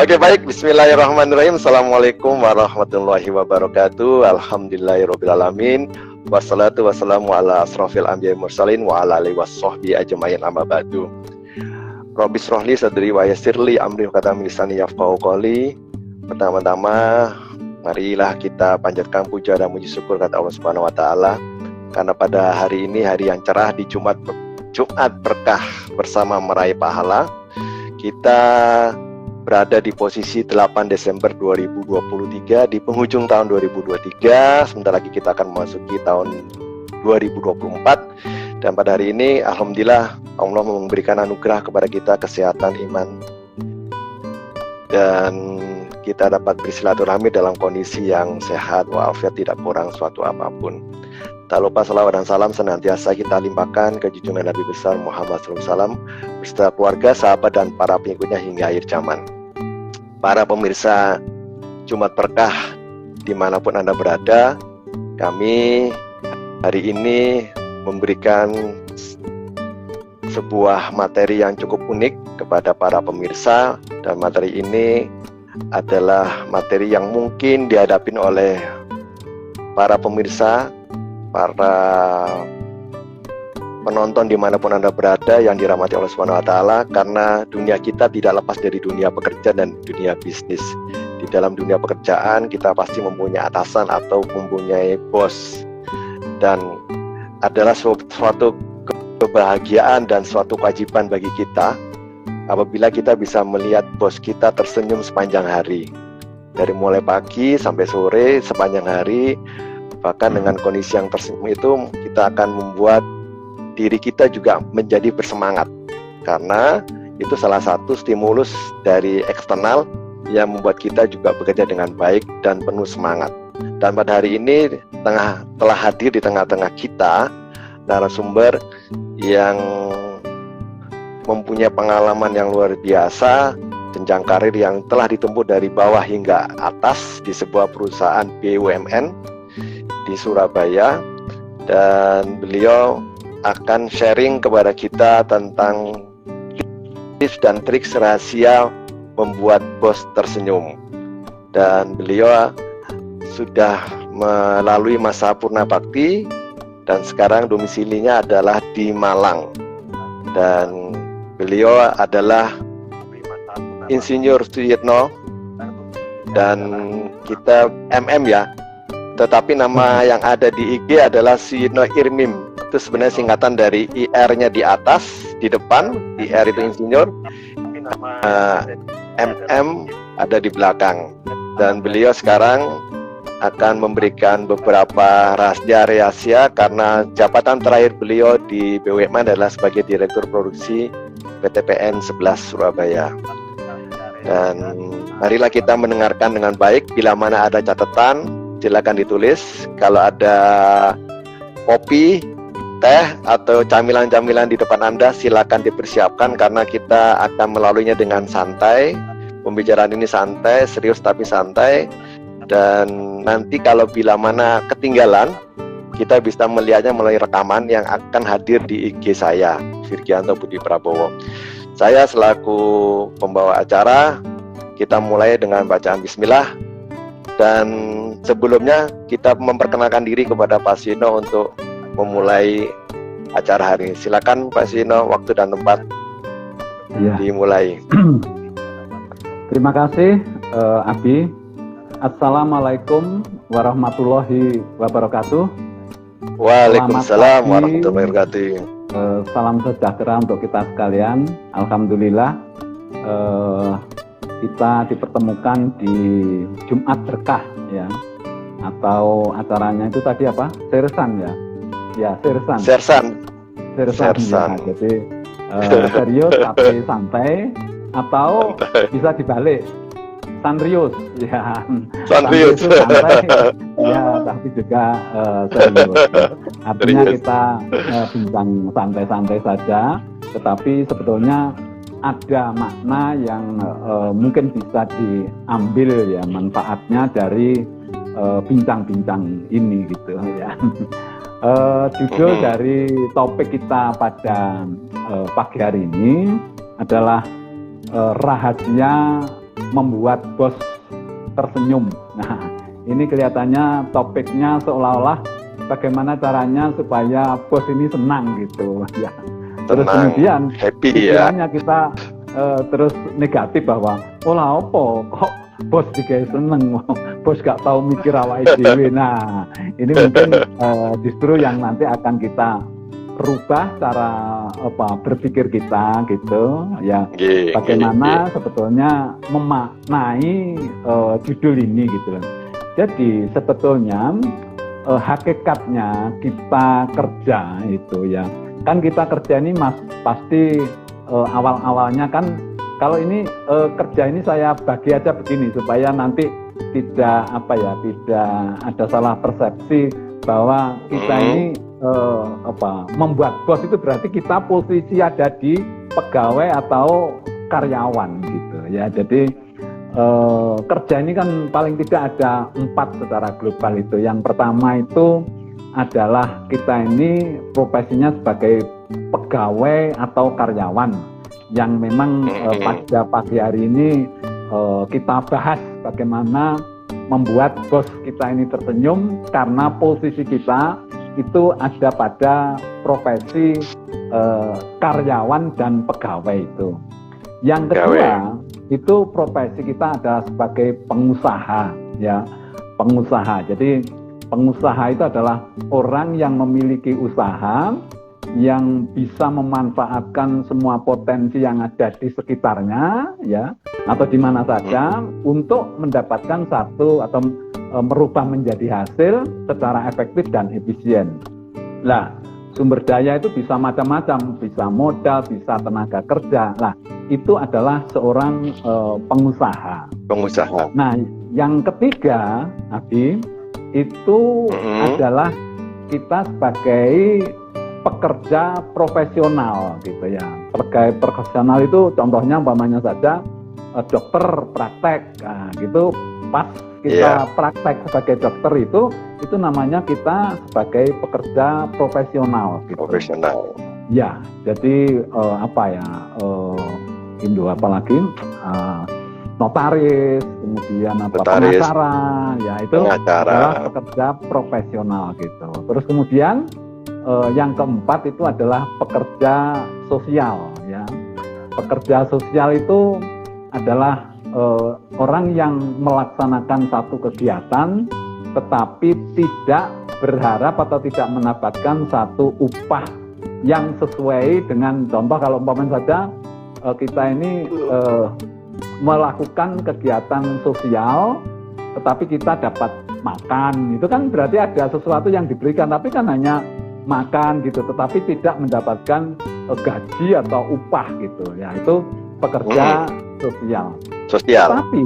Oke, baik, bismillahirrahmanirrahim. Assalamualaikum warahmatullahi wabarakatuh. Alhamdulillahirrabbilalamin. Wassalatu wassalamu ala asrofil anbiya'i mursalin wa ala alihi wassohbi ajmain amma ba'du. Rabbi shrahli sadri wa yassirli amri qatam lisani yafqahu qawli. Pertama-tama marilah kita panjatkan puja dan puji syukur kepada Allah Subhanahu wa taala karena pada hari ini hari yang cerah di Jumat berkah bersama meraih pahala. Kita berada di posisi 8 Desember 2023 di penghujung tahun 2023. Sebentar lagi kita akan memasuki tahun 2024. Dan pada hari ini alhamdulillah Allah memberikan anugerah kepada kita kesehatan iman, dan kita dapat bersilaturahmi dalam kondisi yang sehat walafiat, tidak kurang suatu apapun. Tak lupa salawat dan salam senantiasa kita limpahkan ke junjungan Nabi besar Muhammad SAW beserta keluarga, sahabat, dan para pengikutnya hingga akhir zaman. Para pemirsa Jumat Berkah dimanapun Anda berada, kami hari ini memberikan sebuah materi yang cukup unik kepada para pemirsa, dan materi ini adalah materi yang mungkin dihadapi oleh para pemirsa, para penonton dimanapun Anda berada yang dirahmati Allah Subhanahu wa taala, karena dunia kita tidak lepas dari dunia pekerjaan dan dunia bisnis. Di dalam dunia pekerjaan kita pasti mempunyai atasan atau mempunyai bos, dan adalah suatu kebahagiaan dan suatu kewajiban bagi kita apabila kita bisa melihat bos kita tersenyum sepanjang hari, dari mulai pagi sampai sore sepanjang hari. Bahkan dengan kondisi yang tersenyum itu kita akan membuat diri kita juga menjadi bersemangat, karena itu salah satu stimulus dari eksternal yang membuat kita juga bekerja dengan baik dan penuh semangat. Dan pada hari ini telah hadir di tengah-tengah kita narasumber yang mempunyai pengalaman yang luar biasa, jenjang karir yang telah ditempuh dari bawah hingga atas di sebuah perusahaan BUMN di Surabaya, dan beliau akan sharing kepada kita tentang tips dan trik rahasia membuat bos tersenyum. Dan beliau sudah melalui masa purna bakti dan sekarang domisilinya adalah di Malang, dan beliau adalah Insinyur Suyitno, dan kita MM ya, tetapi nama yang ada di IG adalah Suyitno Irmim. Itu sebenarnya singkatan dari IR-nya di atas, di depan, IR itu insinyur, MM ada di belakang. Dan beliau sekarang akan memberikan beberapa rahasia karena jabatan terakhir beliau di BUMN adalah sebagai Direktur Produksi PTPN 11 Surabaya. Dan marilah kita mendengarkan dengan baik. Bila mana ada catatan, silakan ditulis. Kalau ada kopi, teh, atau camilan-camilan di depan Anda, silakan dipersiapkan, karena kita akan melaluinya dengan santai. Pembicaraan ini santai, serius tapi santai. Dan nanti kalau bila mana ketinggalan, kita bisa melihatnya melalui rekaman yang akan hadir di IG saya, Virgianto Budi Prabowo. Saya selaku pembawa acara, kita mulai dengan bacaan bismillah. Dan sebelumnya kita memperkenalkan diri kepada Pak Suyitno untuk memulai acara hari ini. Silakan Pak Suyitno, waktu dan tempat dimulai. Terima kasih Abi. Assalamualaikum warahmatullahi wabarakatuh. Waalaikumsalam warahmatullahi wabarakatuh. Salam sejahtera untuk kita sekalian. Alhamdulillah kita dipertemukan di Jumat Berkah ya, atau acaranya itu tadi apa? Sersan ya? Ya, sersan. Ya. Jadi serius tapi santai, atau bisa dibalik, sanrius ya. Sanrius santai ya, tapi juga serius. Artinya kita bincang santai-santai saja, tetapi sebetulnya ada makna yang mungkin bisa diambil ya manfaatnya dari bincang-bincang ini gitu ya. Judul dari topik kita pada pagi hari ini adalah rahasia membuat bos tersenyum. Nah, ini kelihatannya topiknya seolah-olah bagaimana caranya supaya bos ini senang gitu ya. Terus kemudian happy pikirannya kita terus negatif bahwa olah opo kok bos juga seneng, bos gak tahu mikir awake dhewe. Nah, ini mungkin justru yang nanti akan kita rubah cara berpikir kita gitu ya. Bagaimana sebetulnya memaknai judul ini gitu loh. Jadi sebetulnya hakikatnya kita kerja itu ya. Kan kita kerja ini pasti awal-awalnya kan kalau ini kerja ini saya bagi aja begini supaya nanti tidak tidak ada salah persepsi bahwa kita ini membuat bos itu berarti kita posisi ada di pegawai atau karyawan gitu ya. Jadi kerja ini kan paling tidak ada 4 secara global itu. Yang pertama itu adalah kita ini profesinya sebagai pegawai atau karyawan yang memang pada pagi hari ini kita bahas bagaimana membuat bos kita ini tersenyum karena posisi kita itu ada pada profesi karyawan dan pegawai itu. Yang kedua itu profesi kita adalah sebagai pengusaha ya, pengusaha. Jadi pengusaha itu adalah orang yang memiliki usaha yang bisa memanfaatkan semua potensi yang ada di sekitarnya ya atau di mana saja untuk mendapatkan satu atau merubah menjadi hasil secara efektif dan efisien. Nah, sumber daya itu bisa macam-macam, bisa modal, bisa tenaga kerja. Nah, itu adalah seorang pengusaha. Nah, yang ketiga, Abi, itu adalah kita sebagai pekerja profesional gitu ya. Pekerja profesional itu contohnya umpamanya saja dokter praktek, nah, gitu pas kita praktek sebagai dokter itu namanya kita sebagai pekerja profesional gitu. Profesional. Ya, jadi apalagi notaris, kemudian pengacara, ya itu adalah pekerja profesional gitu. Terus kemudian yang keempat itu adalah pekerja sosial ya. Pekerja sosial itu adalah orang yang melaksanakan satu kegiatan tetapi tidak berharap atau tidak mendapatkan satu upah yang sesuai dengan, contoh kalau umpamanya saja kita ini melakukan kegiatan sosial tetapi kita dapat makan, itu kan berarti ada sesuatu yang diberikan, tapi kan hanya makan gitu tetapi tidak mendapatkan gaji atau upah gitu ya, itu pekerja sosial. Tapi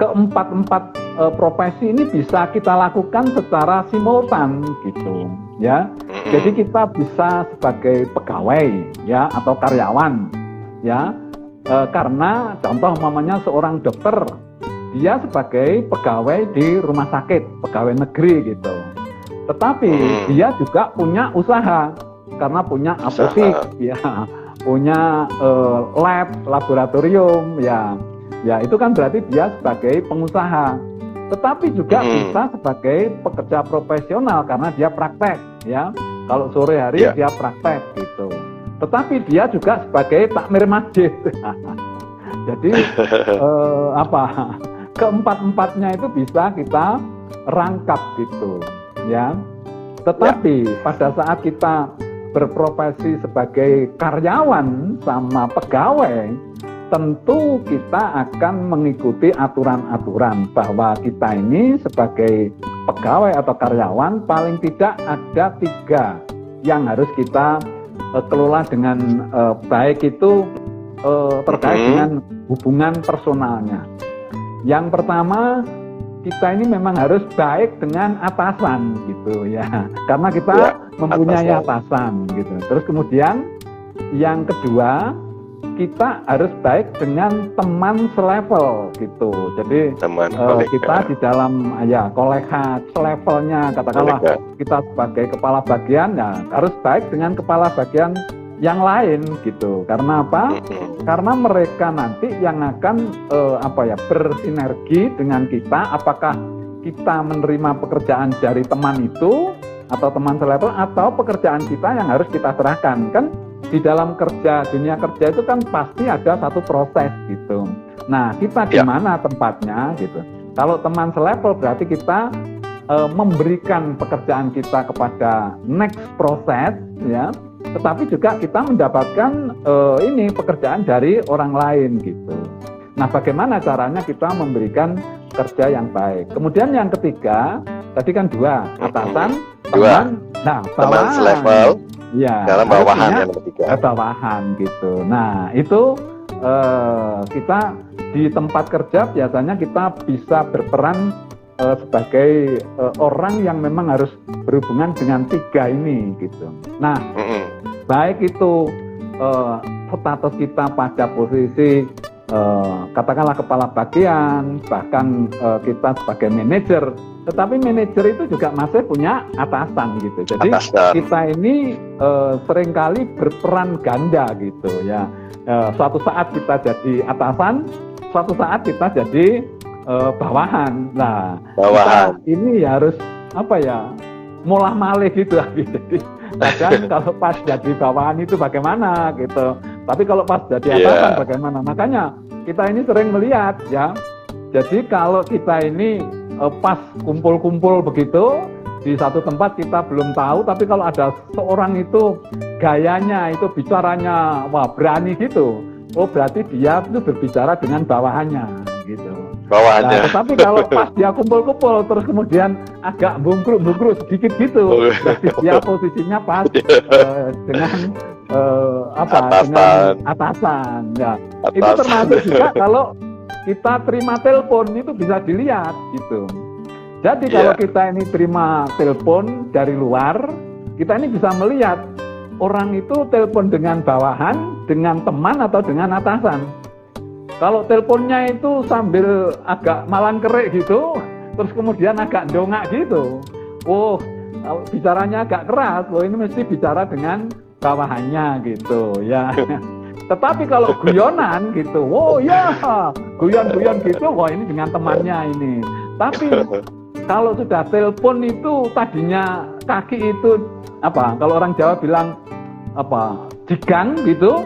keempat profesi ini bisa kita lakukan secara simultan gitu ya. Jadi kita bisa sebagai pegawai ya atau karyawan ya, karena contoh umpamanya seorang dokter, dia sebagai pegawai di rumah sakit, pegawai negeri gitu. Tetapi dia juga punya usaha karena punya apotek ya, punya lab, laboratorium ya. Ya, itu kan berarti dia sebagai pengusaha. Tetapi juga bisa sebagai pekerja profesional karena dia praktek ya. Kalau sore hari dia praktek gitu. Tetapi dia juga sebagai takmir masjid. Jadi keempat-empatnya itu bisa kita rangkap gitu ya. Tetapi pada saat kita berprofesi sebagai karyawan sama pegawai, tentu kita akan mengikuti aturan-aturan bahwa kita ini sebagai pegawai atau karyawan paling tidak ada 3 yang harus kita kelola dengan baik, itu terkait dengan hubungan personalnya. Yang pertama, kita ini memang harus baik dengan atasan gitu ya, karena kita mempunyai atasan gitu. Terus kemudian yang kedua, kita harus baik dengan teman selevel gitu. Jadi kita di dalam kolega selevelnya, katakanlah kita sebagai kepala bagian ya harus baik dengan kepala bagian yang lain gitu. Karena apa? Karena mereka nanti yang akan bersinergi dengan kita. Apakah kita menerima pekerjaan dari teman itu atau teman selevel, atau pekerjaan kita yang harus kita serahkan. Kan di dalam dunia kerja itu kan pasti ada satu proses gitu. Nah, kita di mana tempatnya gitu. Kalau teman selevel berarti kita memberikan pekerjaan kita kepada next proses ya. Tetapi juga kita mendapatkan pekerjaan dari orang lain gitu. Nah, bagaimana caranya kita memberikan kerja yang baik? Kemudian yang ketiga, tadi kan dua, atasan, teman, teman selevel, dalam bawahan yang ketiga. Bawahan gitu. Nah, itu kita di tempat kerja biasanya kita bisa berperan sebagai orang yang memang harus berhubungan dengan tiga ini gitu. Nah, baik itu status kita pada posisi katakanlah kepala bagian, bahkan kita sebagai manajer. Tetapi manajer itu juga masih punya atasan gitu. Jadi kita ini seringkali berperan ganda gitu ya. Suatu saat kita jadi atasan, suatu saat kita jadi bawahan. Nah, kita ini harus molah malih gitu. Jadi kadang kalau pas jadi bawahan itu bagaimana gitu. Tapi kalau pas jadi atasan bagaimana? Makanya kita ini sering melihat ya. Jadi kalau kita ini pas kumpul-kumpul begitu di satu tempat kita belum tahu, tapi kalau ada seorang itu gayanya itu bicaranya berani gitu, berarti dia itu berbicara dengan bawahannya gitu. Nah, tetapi kalau pas dia kumpul-kumpul terus kemudian agak bungkruk sedikit gitu, berarti dia posisinya pas dengan dengan atasan ya. Itu termasuk juga kalau kita terima telepon itu bisa dilihat gitu. Jadi kalau kita ini terima telepon dari luar, kita ini bisa melihat orang itu telepon dengan bawahan, dengan teman atau dengan atasan. Kalau teleponnya itu sambil agak malang kerik gitu, terus kemudian agak dongak gitu, bicaranya agak keras, ini mesti bicara dengan bawahannya gitu ya. Tetapi kalau guyonan gitu, guyon-guyon gitu, ini dengan temannya ini. Tapi kalau sudah telepon itu tadinya kaki itu kalau orang Jawa bilang jigang gitu.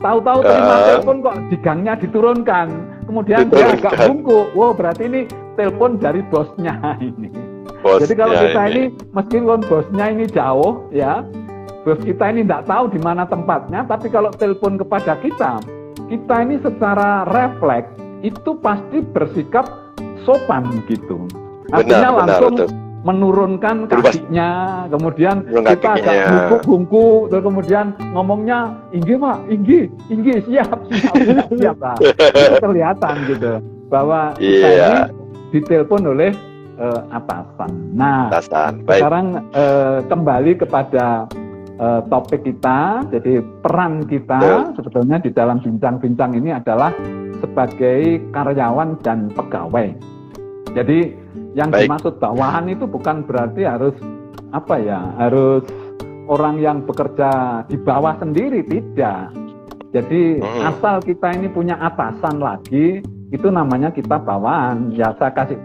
Tahu-tahu terima telepon kok jigangnya diturunkan, kemudian dia agak bungkuk. Berarti ini telepon dari bosnya ini. Jadi kalau kita ini meskipun bosnya ini jauh ya, bos kita ini tidak tahu di mana tempatnya, tapi kalau telepon kepada kita ini secara refleks itu pasti bersikap sopan gitu. Artinya langsung menurunkan kakinya, kemudian kita agak bungkuk, terus kemudian ngomongnya inggih Pak, inggih, siap. Nah, itu kelihatan gitu bahwa kita ini ditelepon oleh atasan. Nah, sekarang kembali kepada topik kita. Jadi peran kita sebetulnya di dalam bincang-bincang ini adalah sebagai karyawan dan pegawai. Jadi yang dimaksud bawahan itu bukan berarti harus harus orang yang bekerja di bawah sendiri, tidak. Jadi asal kita ini punya atasan lagi, itu namanya kita bawahan. Ya saya kasih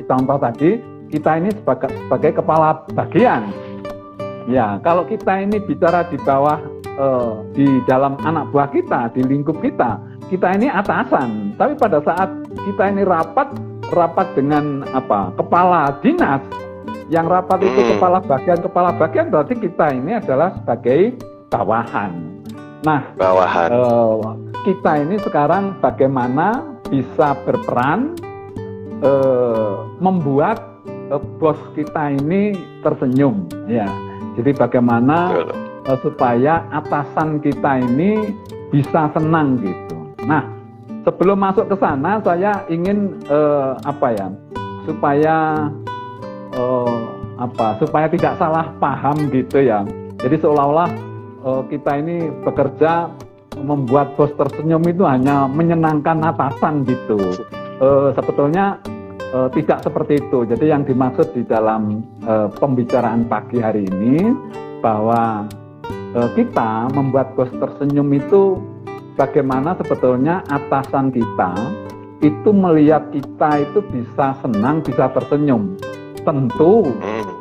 contoh tadi, kita ini sebagai kepala bagian. Ya, kalau kita ini bicara di bawah di dalam anak buah kita, di lingkup kita ini atasan. Tapi pada saat kita ini rapat dengan kepala dinas, yang rapat itu kepala bagian berarti kita ini adalah sebagai bawahan. Nah, kita ini sekarang bagaimana bisa berperan membuat bos kita ini tersenyum ya. Jadi bagaimana supaya atasan kita ini bisa senang gitu. Nah, sebelum masuk ke sana, saya ingin supaya tidak salah paham gitu ya. Jadi seolah-olah kita ini bekerja membuat bos tersenyum itu hanya menyenangkan atasan gitu. Sebetulnya tidak seperti itu. Jadi yang dimaksud di dalam pembicaraan pagi hari ini bahwa kita membuat bos tersenyum itu bagaimana sebetulnya atasan kita itu melihat kita itu bisa senang, bisa tersenyum. Tentu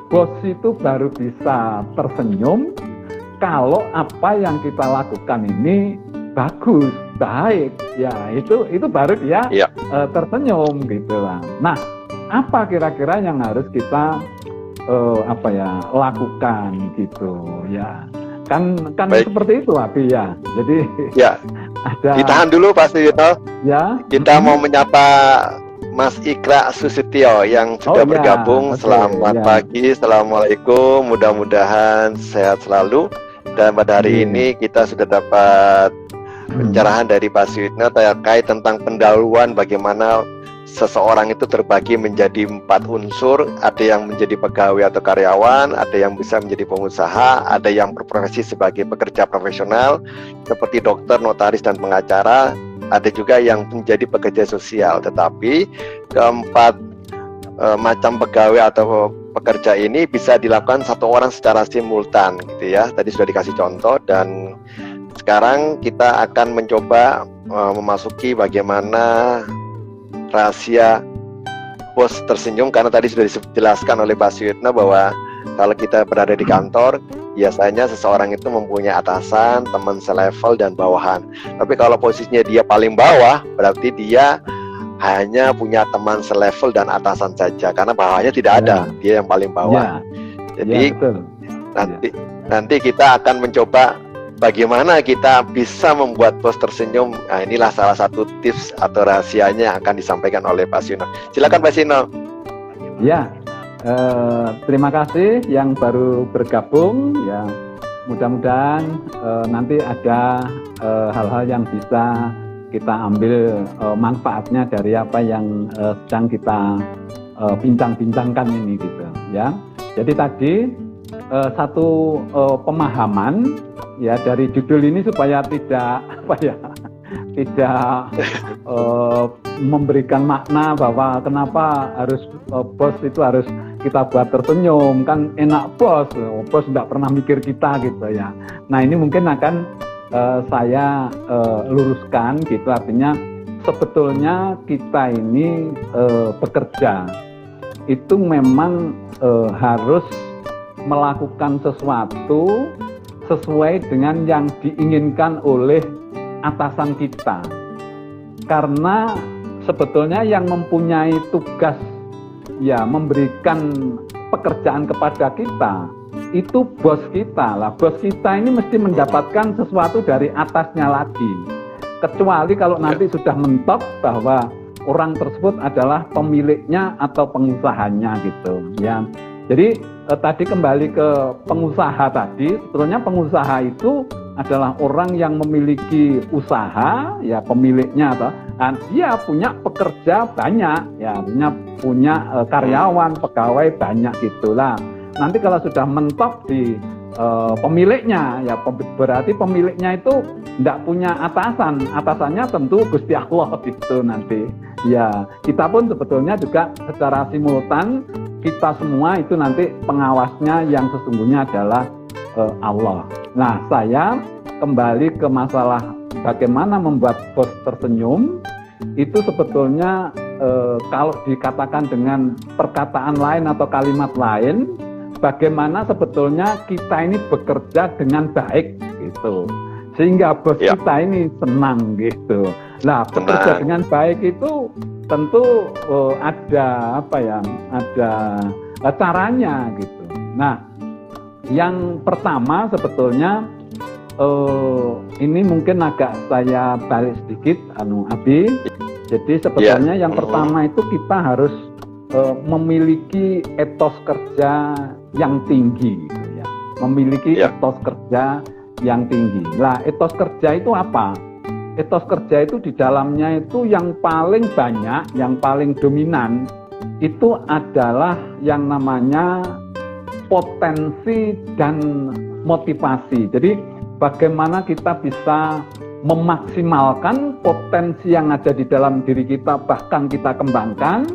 bos itu baru bisa tersenyum kalau apa yang kita lakukan ini bagus, baik, ya itu baru dia tersenyum gitu lah. Nah, apa kira-kira yang harus kita lakukan gitu ya? Kan seperti itu Abi ya. Jadi ya. Ditahan dulu Pak Suyitno. Ya. Kita mau menyapa Mas Ikra Susityo yang sudah bergabung. Selamat pagi, assalamualaikum. Mudah-mudahan sehat selalu. Dan pada hari ini kita sudah dapat pencerahan dari Pak Suyitno terkait tentang pendahuluan bagaimana seseorang itu terbagi menjadi 4 unsur. Ada yang menjadi pegawai atau karyawan, ada yang bisa menjadi pengusaha, ada yang berprofesi sebagai pekerja profesional seperti dokter, notaris, dan pengacara, ada juga yang menjadi pekerja sosial. Tetapi keempat macam pegawai atau pekerja ini bisa dilakukan satu orang secara simultan gitu ya. Tadi sudah dikasih contoh, dan sekarang kita akan mencoba memasuki bagaimana rahasia bos tersenyum, karena tadi sudah dijelaskan oleh Pak Suyitno bahwa kalau kita berada di kantor, biasanya seseorang itu mempunyai atasan, teman selevel, dan bawahan. Tapi kalau posisinya dia paling bawah, berarti dia hanya punya teman selevel dan atasan saja, karena bawahannya tidak ada, dia yang paling bawah. Jadi nanti kita akan mencoba bagaimana kita bisa membuat bos tersenyum. Nah, inilah salah satu tips atau rahasianya yang akan disampaikan oleh Pak Suyitno. Silakan Pak Suyitno. Ya, terima kasih yang baru bergabung. Ya, mudah-mudahan nanti ada hal-hal yang bisa kita ambil manfaatnya dari apa yang sedang kita bincang-bincangkan ini gitu. Ya, jadi tadi satu pemahaman ya dari judul ini supaya tidak memberikan makna bahwa kenapa harus bos itu harus kita buat tersenyum, kan enak bos nggak pernah mikir kita gitu ya. Nah, ini mungkin akan saya luruskan gitu, artinya sebetulnya kita ini bekerja itu memang harus melakukan sesuatu sesuai dengan yang diinginkan oleh atasan kita. Karena sebetulnya yang mempunyai tugas ya memberikan pekerjaan kepada kita itu bos kita lah. Bos kita ini mesti mendapatkan sesuatu dari atasnya lagi. Kecuali kalau nanti sudah mentok bahwa orang tersebut adalah pemiliknya atau pengusahanya gitu ya. Jadi tadi kembali ke pengusaha tadi, sebetulnya pengusaha itu adalah orang yang memiliki usaha, ya pemiliknya atau dia punya pekerja banyak, ya punya karyawan, pegawai banyak gitulah. Nanti kalau sudah mentok di pemiliknya, ya berarti pemiliknya itu tidak punya atasan, atasannya tentu Gusti Allah gitu nanti. Ya kita pun sebetulnya juga secara simultan kita semua itu nanti pengawasnya yang sesungguhnya adalah Allah. Nah, saya kembali ke masalah bagaimana membuat bos tersenyum. Itu sebetulnya kalau dikatakan dengan perkataan lain atau kalimat lain, bagaimana sebetulnya kita ini bekerja dengan baik gitu, sehingga bos kita ini senang gitu. Nah, bekerja dengan baik itu tentu ada caranya gitu. Nah, yang pertama sebetulnya ini mungkin agak saya balik sedikit Abi. Jadi sebetulnya yang pertama itu kita harus memiliki etos kerja yang tinggi gitu ya. Memiliki etos kerja yang tinggi. Lah, etos kerja itu apa? Etos kerja itu di dalamnya itu yang paling banyak, yang paling dominan itu adalah yang namanya potensi dan motivasi. Jadi bagaimana kita bisa memaksimalkan potensi yang ada di dalam diri kita, bahkan kita kembangkan,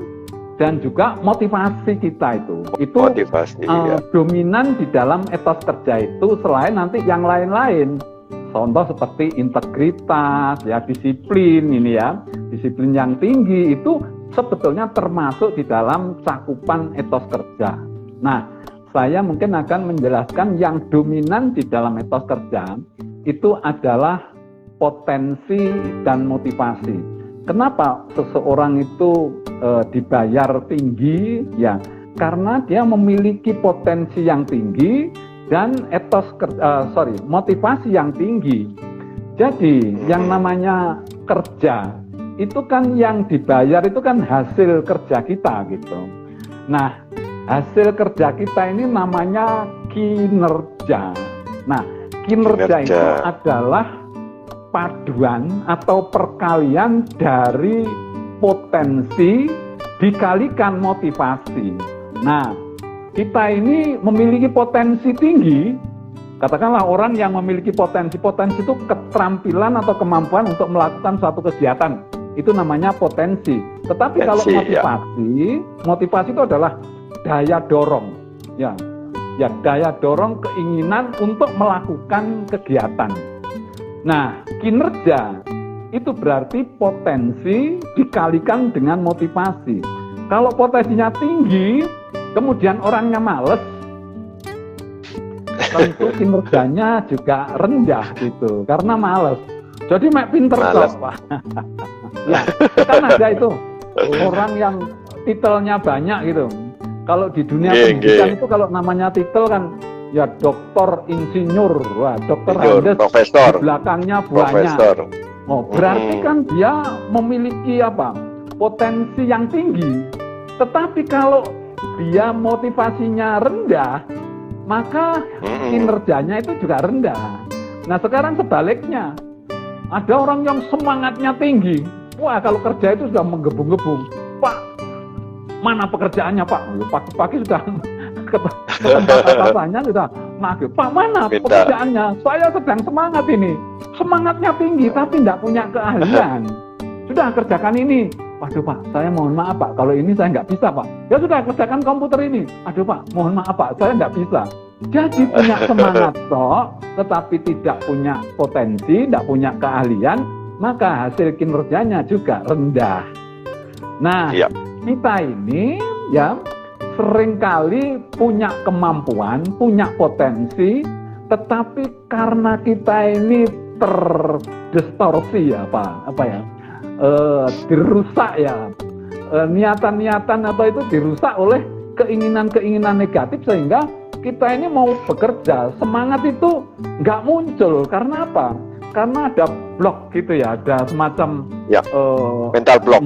dan juga motivasi kita itu Motivasi, ya. dominan di dalam etos kerja itu selain nanti yang lain-lain. Contoh seperti integritas, ya, disiplin ini ya, disiplin yang tinggi itu sebetulnya termasuk di dalam cakupan etos kerja. Nah, saya mungkin akan menjelaskan yang dominan di dalam etos kerja itu adalah potensi dan motivasi. Kenapa seseorang itu dibayar tinggi? Ya, karena dia memiliki potensi yang tinggi dan motivasi yang tinggi. Jadi yang namanya kerja itu kan yang dibayar itu kan hasil kerja kita gitu. Nah, hasil kerja kita ini namanya kinerja. Nah, kinerja itu adalah paduan atau perkalian dari potensi dikalikan motivasi. Nah, kita ini memiliki potensi tinggi. Katakanlah orang yang memiliki potensi itu keterampilan atau kemampuan untuk melakukan suatu kegiatan. Itu namanya potensi. Tetapi kalau motivasi itu adalah daya dorong. Ya, daya dorong keinginan untuk melakukan kegiatan. Nah, kinerja itu berarti potensi dikalikan dengan motivasi. Kalau potensinya tinggi, kemudian orangnya males, tentu kinerjanya juga rendah gitu, karena males. Jadi mek pinter kok, Pak. Ya, kan ada itu orang yang titelnya banyak gitu. Kalau di dunia pendidikan itu kalau namanya titel kan ya doktor, insinyur, wah dokter Andes, profesor, di belakangnya banyak. Oh, berarti kan dia memiliki potensi yang tinggi. Tetapi kalau dia motivasinya rendah, maka kinerjanya itu juga rendah. Nah, sekarang sebaliknya, ada orang yang semangatnya tinggi. Wah, kalau kerja itu sudah menggebu-gebu. Pak, mana pekerjaannya, Pak? Pagi-pagi sudah ke tempat atasannya sudah nagih. Pak, mana pekerjaannya? Saya sedang semangat ini. Semangatnya tinggi tapi tidak punya keahlian. Sudah kerjakan ini. Waduh Pak, saya mohon maaf Pak, kalau ini saya nggak bisa Pak. Ya sudah, kerjakan komputer ini. Aduh Pak, mohon maaf Pak, saya nggak bisa. Jadi punya semangat tetapi tidak punya potensi, tidak punya keahlian, maka hasil kinerjanya juga rendah. Nah, kita ini ya seringkali punya kemampuan, punya potensi, tetapi karena kita ini terdistorsi dirusak ya, niatan-niatan itu dirusak oleh keinginan-keinginan negatif, sehingga kita ini mau bekerja, semangat itu nggak muncul. Karena apa? Karena ada blok gitu ya, ada semacam mental block.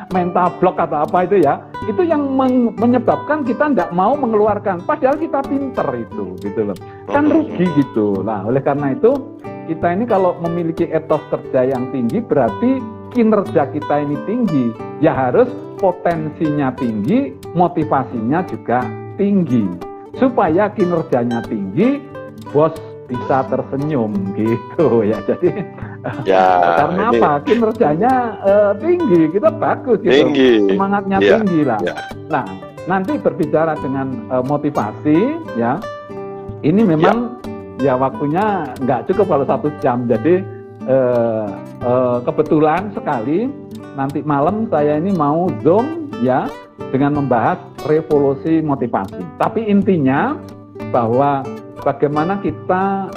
Mental block atau apa itu ya, itu yang menyebabkan kita nggak mau mengeluarkan, padahal kita pinter itu, gitu loh. Kan rugi gitu. Nah, oleh karena itu kita ini kalau memiliki etos kerja yang tinggi, berarti kinerja kita ini tinggi. Ya harus potensinya tinggi, motivasinya juga tinggi. Supaya kinerjanya tinggi, bos bisa tersenyum gitu ya. Jadi karena apa? Kinerjanya tinggi, kita bagus gitu. Semangatnya tinggi lah. Nah, nanti berbicara dengan motivasi ya. Ini memang ya waktunya nggak cukup kalau 1 jam. Jadi kebetulan sekali nanti malam saya ini mau Zoom ya dengan membahas revolusi motivasi. Tapi intinya bahwa bagaimana kita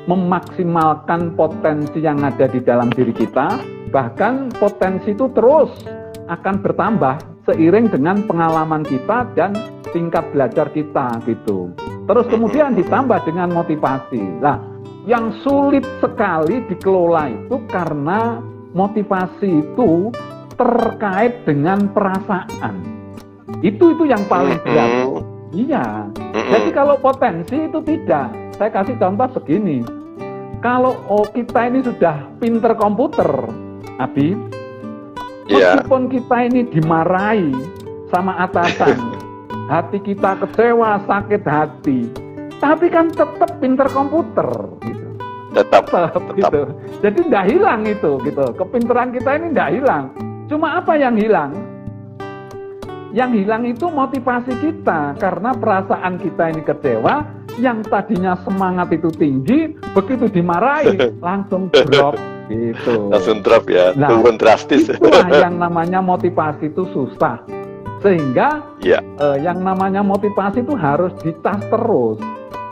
memaksimalkan potensi yang ada di dalam diri kita, bahkan potensi itu terus akan bertambah seiring dengan pengalaman kita dan tingkat belajar kita gitu. Terus kemudian ditambah dengan motivasi. Nah, yang sulit sekali dikelola itu karena motivasi itu terkait dengan perasaan. Itu yang paling berat. Iya. Jadi kalau potensi itu tidak. Saya kasih contoh begini. Kalau kita ini sudah pinter komputer, Abi, meskipun kita ini dimarahi sama atasan, hati kita kecewa, sakit hati, tapi kan tetap pinter komputer gitu. Tetap gitu. Jadi tidak hilang itu gitu. Kepinteran kita ini tidak hilang. Cuma apa yang hilang? Yang hilang itu motivasi kita, karena perasaan kita ini kecewa, yang tadinya semangat itu tinggi, begitu dimarahi langsung drop gitu. Langsung drop ya, Nah, turun drastis. itulah yang namanya motivasi itu susah. Sehingga yang namanya motivasi itu harus dicas terus.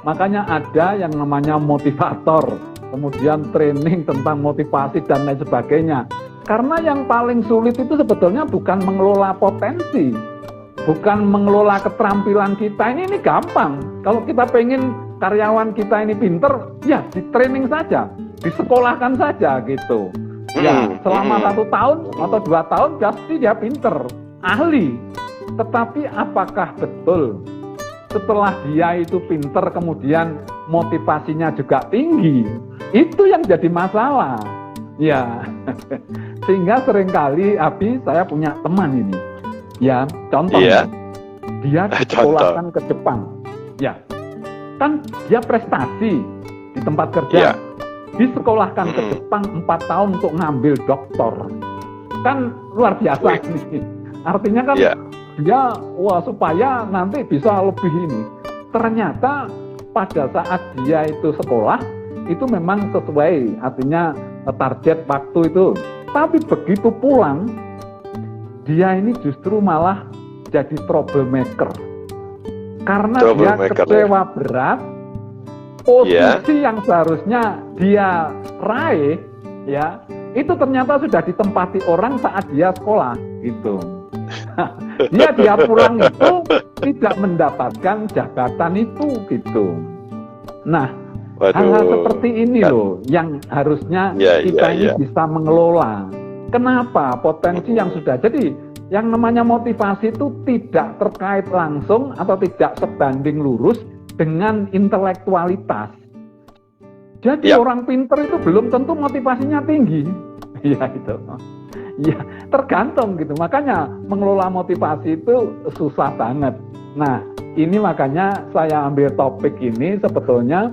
Makanya ada yang namanya motivator, kemudian training tentang motivasi dan lain sebagainya. Karena yang paling sulit itu sebetulnya bukan mengelola potensi, bukan mengelola keterampilan kita. Ini gampang. Kalau kita pengen karyawan kita ini pinter, ya di training saja, disekolahkan saja gitu. Ya, selama 1 tahun atau 2 tahun pasti dia pinter, ahli. Tetapi apakah betul setelah dia itu pinter kemudian motivasinya juga tinggi? Itu yang jadi masalah. Ya, sehingga seringkali saya punya teman ini. Ya, contoh, dia disekolahkan ke Jepang. Ya, kan dia prestasi di tempat kerja. Disekolahkan ke Jepang 4 tahun untuk ngambil doktor. Kan luar biasa nih. Artinya kan dia, supaya nanti bisa lebih ini. Ternyata pada saat dia itu sekolah, itu memang sesuai, artinya target waktu itu. Tapi begitu pulang, dia ini justru malah jadi troublemaker. Karena dia kecewa berat, posisi yang seharusnya dia raih, ya, itu ternyata sudah ditempati orang saat dia sekolah, gitu. dia pulang itu tidak mendapatkan jabatan itu, gitu. Nah, hal-hal seperti ini loh yang harusnya kita ini bisa mengelola. Kenapa? Potensi yang sudah jadi, yang namanya motivasi itu tidak terkait langsung atau tidak sebanding lurus dengan intelektualitas. Jadi orang pinter itu belum tentu motivasinya tinggi. Ya itu. Ya, tergantung gitu. Makanya mengelola motivasi itu susah banget. Nah, ini makanya saya ambil topik ini sebetulnya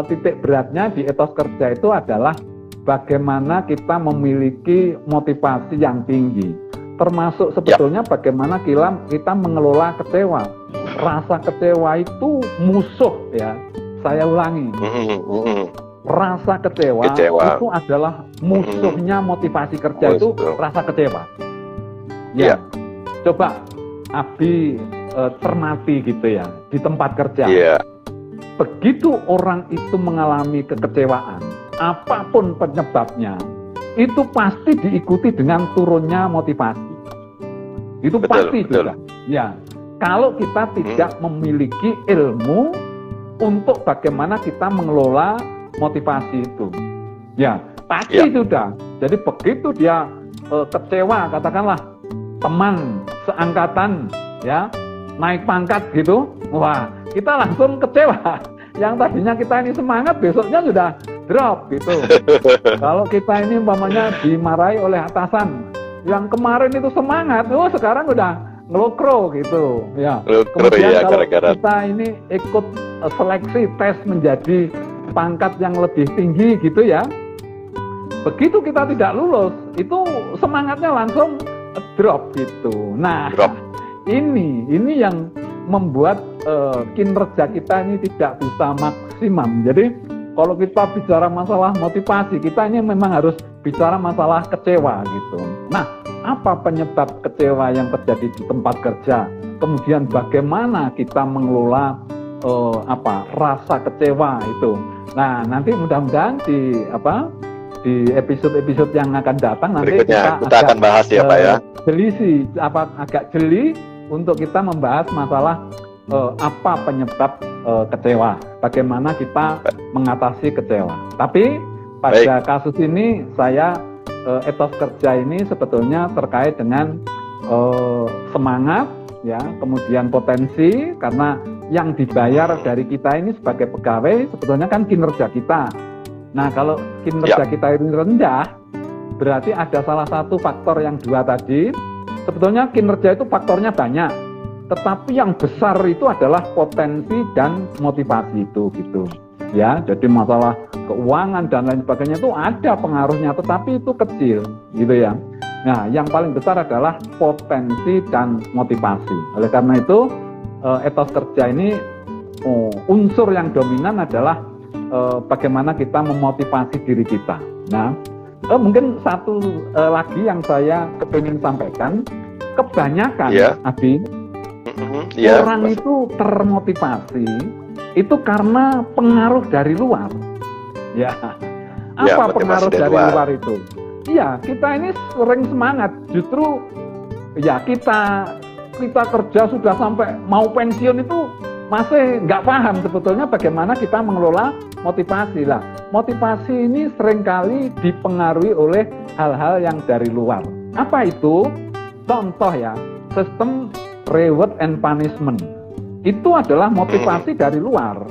titik beratnya di etos kerja itu adalah bagaimana kita memiliki motivasi yang tinggi. Termasuk sebetulnya bagaimana kita mengelola kecewa. Rasa kecewa itu musuh, ya. Saya ulangi. Rasa kecewa itu adalah musuhnya motivasi kerja. Itu rasa kecewa. Ya. Coba Abi cermati gitu ya di tempat kerja. Begitu orang itu mengalami kekecewaan, apapun penyebabnya, itu pasti diikuti dengan turunnya motivasi. Itu pasti juga. Ya. Kalau kita tidak memiliki ilmu untuk bagaimana kita mengelola motivasi itu, ya pasti sudah. Jadi begitu dia kecewa, katakanlah teman seangkatan, ya naik pangkat gitu, wah kita langsung kecewa. Yang tadinya kita ini semangat, besoknya sudah drop gitu. Kalau kita ini umpamanya dimarahi oleh atasan, yang kemarin itu semangat, sekarang udah ngelokro gitu, ya. Kemudian kalau kita ini ikut seleksi tes menjadi pangkat yang lebih tinggi gitu ya, begitu kita tidak lulus, itu semangatnya langsung drop gitu. Nah, ini yang membuat kinerja kita ini tidak bisa maksimum. Jadi kalau kita bicara masalah motivasi, kita ini memang harus bicara masalah kecewa gitu. Nah, apa penyebab kecewa yang terjadi di tempat kerja? Kemudian bagaimana kita mengelola rasa kecewa itu? Nah, nanti mudah-mudahan di episode-episode yang akan datang nanti kita akan bahas ya Pak ya. Agak jeli untuk kita membahas masalah apa penyebab kecewa, bagaimana kita mengatasi kecewa. Tapi pada kasus ini etos kerja ini sebetulnya terkait dengan semangat, ya, kemudian potensi, karena yang dibayar dari kita ini sebagai pegawai sebetulnya kan kinerja kita. Nah, kalau kinerja kita ini rendah, berarti ada salah satu faktor yang dua tadi. Sebetulnya kinerja itu faktornya banyak, tetapi yang besar itu adalah potensi dan motivasi itu gitu. Ya, jadi masalah keuangan dan lain sebagainya itu ada pengaruhnya, tetapi itu kecil gitu ya. Nah, yang paling besar adalah potensi dan motivasi. Oleh karena itu, etos kerja ini unsur yang dominan adalah bagaimana kita memotivasi diri kita. Nah, mungkin satu lagi yang saya kepingin sampaikan, kebanyakan, Abi, orang itu termotivasi itu karena pengaruh dari luar. Ya, apa pengaruh dari luar itu? Iya, kita ini sering semangat, justru ya kita kerja sudah sampai mau pensiun itu masih nggak paham sebetulnya bagaimana kita mengelola motivasi lah. Motivasi ini seringkali dipengaruhi oleh hal-hal yang dari luar. Apa itu? Contoh ya, sistem reward and punishment. Itu adalah motivasi dari luar.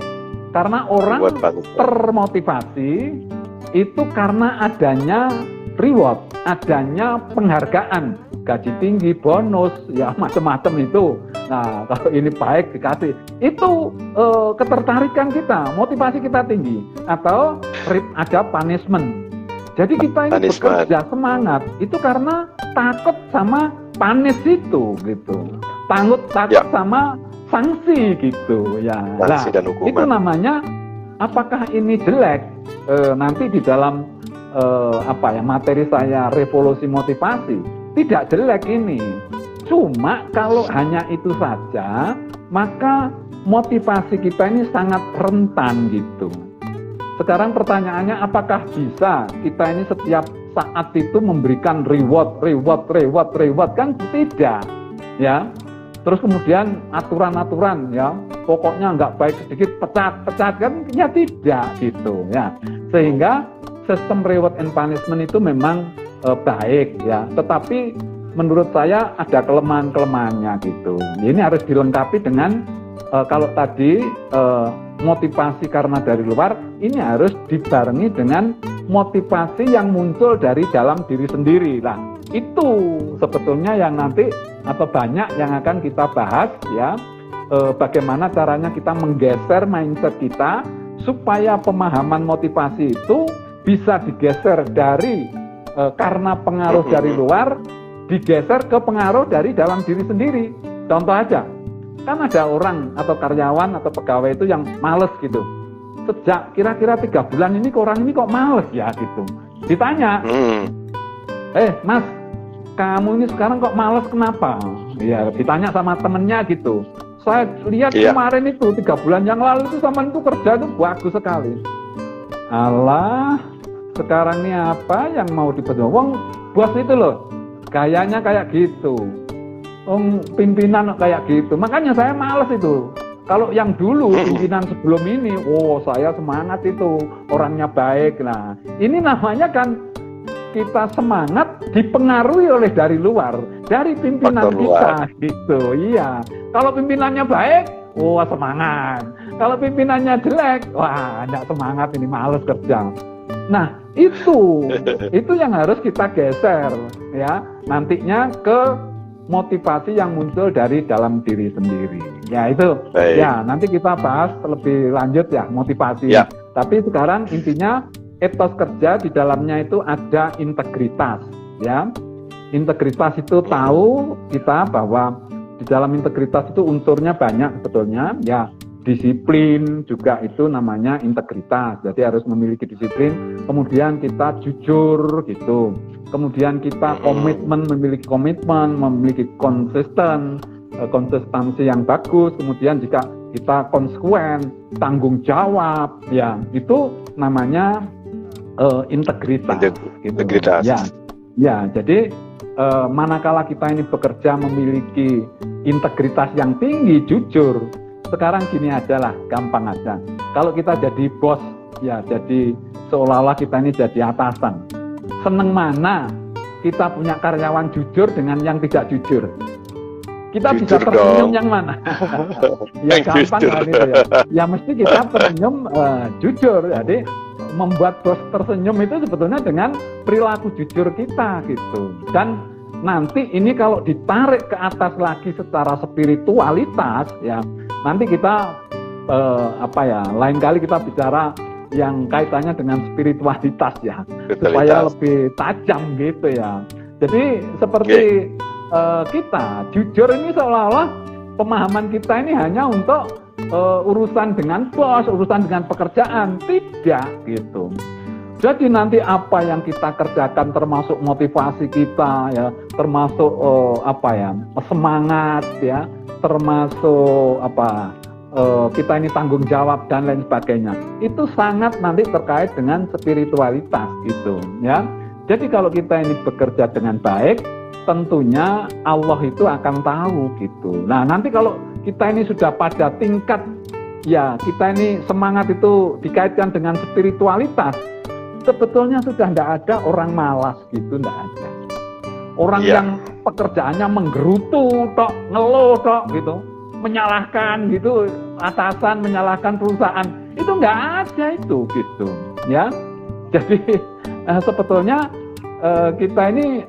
Karena orang termotivasi itu karena adanya reward, adanya penghargaan, gaji tinggi, bonus, ya macam-macam itu. Nah, kalau ini baik dikasih, itu ketertarikan kita, motivasi kita tinggi. Atau ada punishment. Jadi kita ini bekerja semangat itu karena takut sama punish itu, gitu. Takut sama sanksi gitu, ya. Sanksi dan hukuman. Itu namanya apakah ini jelek? Nanti di dalam materi saya revolusi motivasi tidak jelek ini. Cuma kalau hanya itu saja, maka motivasi kita ini sangat rentan gitu. Sekarang pertanyaannya, apakah bisa kita ini setiap saat itu memberikan reward kan tidak, ya. Terus kemudian aturan-aturan, ya, pokoknya nggak baik sedikit pecat kan, ya tidak gitu, ya. Sehingga sistem reward and punishment itu memang baik, ya. Tetapi menurut saya ada kelemahan-kelemahannya gitu. Ini harus dilengkapi dengan kalau tadi motivasi karena dari luar, ini harus dibarengi dengan motivasi yang muncul dari dalam diri sendiri lah. Itu sebetulnya yang nanti atau banyak yang akan kita bahas, ya. Bagaimana caranya kita menggeser mindset kita supaya pemahaman motivasi itu bisa digeser dari karena pengaruh dari luar, digeser ke pengaruh dari dalam diri sendiri. Contoh aja, kan ada orang atau karyawan atau pegawai itu yang males gitu. Sejak kira-kira 3 bulan ini orang ini kok males ya gitu. Ditanya, Mas, kamu ini sekarang kok males kenapa? Ya, ditanya sama temennya gitu. Saya lihat kemarin itu 3 bulan yang lalu itu sama itu kerja itu bagus sekali. Alah, sekarang ini apa yang mau diperjuangkan? Wong bos itu loh, gayanya kayak gitu. Pimpinan kayak gitu. Makanya saya males itu. Kalau yang dulu pimpinan sebelum ini, saya semangat itu, orangnya baik. Nah, ini namanya kan kita semangat dipengaruhi oleh dari luar, dari pimpinan kita gitu. Iya. Kalau pimpinannya baik, semangat. Kalau pimpinannya jelek, enggak semangat, ini males kerja. Nah, itu yang harus kita geser, ya. Nantinya ke motivasi yang muncul dari dalam diri sendiri. Ya itu. Baik. Ya, nanti kita bahas lebih lanjut ya motivasi. Ya. Tapi sekarang intinya etos kerja di dalamnya itu ada integritas, ya. Integritas itu tahu kita bahwa di dalam integritas itu unsurnya banyak sebetulnya, ya. Disiplin juga itu namanya integritas. Jadi harus memiliki disiplin. Kemudian kita jujur gitu. Kemudian kita memiliki komitmen, memiliki konsistensi yang bagus. Kemudian jika kita konsekuen, tanggung jawab, ya itu namanya integritas. Integritas. Gitu. Ya. Jadi manakala kita ini bekerja memiliki integritas yang tinggi, jujur. Sekarang gini aja lah, gampang aja. Kalau kita jadi bos, ya jadi seolah-olah kita ini jadi atasan. Seneng mana kita punya karyawan jujur dengan yang tidak jujur? Kita jujur bisa tersenyum dong. Yang mana? Ya gampang kan itu ya. Ya mesti kita tersenyum jujur. Jadi membuat bos tersenyum itu sebetulnya dengan perilaku jujur kita gitu. Dan nanti ini kalau ditarik ke atas lagi secara spiritualitas, ya nanti kita lain kali kita bicara yang kaitannya dengan spiritualitas ya, supaya lebih tajam gitu ya. Jadi seperti kita jujur ini seolah-olah pemahaman kita ini hanya untuk urusan dengan bos, urusan dengan pekerjaan, tidak gitu. Jadi nanti apa yang kita kerjakan termasuk motivasi kita ya, termasuk semangat ya, termasuk kita ini tanggung jawab dan lain sebagainya. Itu sangat nanti terkait dengan spiritualitas gitu ya. Jadi kalau kita ini bekerja dengan baik, tentunya Allah itu akan tahu gitu. Nah, nanti kalau kita ini sudah pada tingkat ya kita ini semangat itu dikaitkan dengan spiritualitas, sebetulnya sudah tidak ada orang malas gitu, tidak ada. Orang yang pekerjaannya menggerutu tok, ngeluh tok gitu, menyalahkan gitu atasan, menyalahkan perusahaan, itu nggak ada itu gitu ya. Jadi sebetulnya kita ini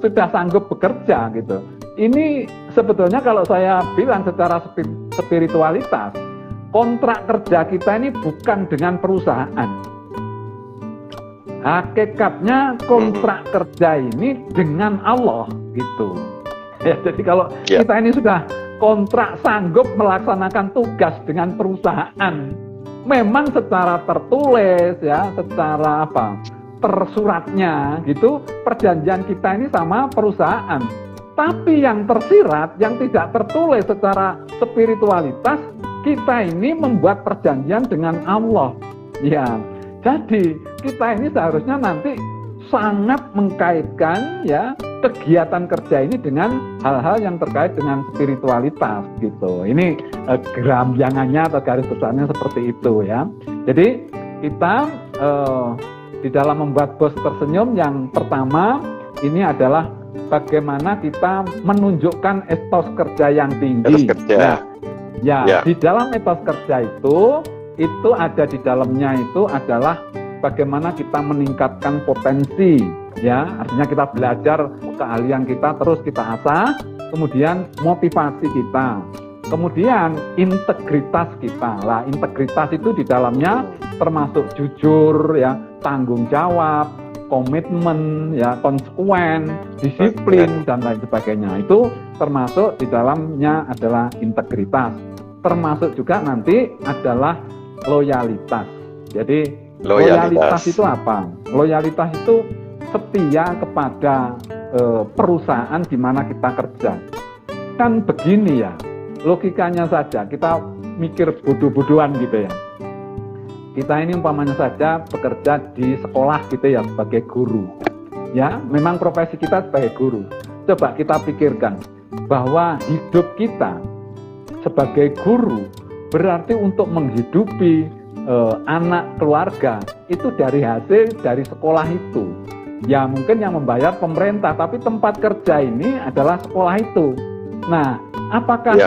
sudah sanggup bekerja gitu. Ini sebetulnya kalau saya bilang secara spiritualitas, kontrak kerja kita ini bukan dengan perusahaan. Hakikatnya kontrak kerja ini dengan Allah gitu. Ya, jadi kalau kita ini sudah kontrak sanggup melaksanakan tugas dengan perusahaan, memang secara tertulis ya, secara tersuratnya gitu, perjanjian kita ini sama perusahaan. Tapi yang tersirat, yang tidak tertulis secara spiritualitas, kita ini membuat perjanjian dengan Allah. Ya, jadi kita ini seharusnya nanti sangat mengkaitkan ya kegiatan kerja ini dengan hal-hal yang terkait dengan spiritualitas gitu. Ini geramjangannya atau garis besarnya seperti itu ya. Jadi kita di dalam membuat bos tersenyum, yang pertama ini adalah bagaimana kita menunjukkan etos kerja yang tinggi. Etos kerja. Ya, di dalam etos kerja itu ada di dalamnya itu adalah bagaimana kita meningkatkan potensi, ya, artinya kita belajar keahlian kita terus kita asah, kemudian motivasi kita, kemudian integritas kita. Lah, integritas itu di dalamnya termasuk jujur, ya, tanggung jawab, komitmen, ya, konsekuen, disiplin dan lain sebagainya. Itu termasuk di dalamnya adalah integritas. Termasuk juga nanti adalah loyalitas. Jadi loyalitas itu apa? Loyalitas itu setia kepada perusahaan di mana kita kerja. Kan begini ya, logikanya saja, kita mikir bodoh-bodohan gitu ya. Kita ini umpamanya saja bekerja di sekolah gitu ya, sebagai guru. Ya, memang profesi kita sebagai guru. Coba kita pikirkan bahwa hidup kita sebagai guru berarti untuk menghidupi anak keluarga itu dari hasil dari sekolah itu. Ya mungkin yang membayar pemerintah, tapi tempat kerja ini adalah sekolah itu. Nah, apakah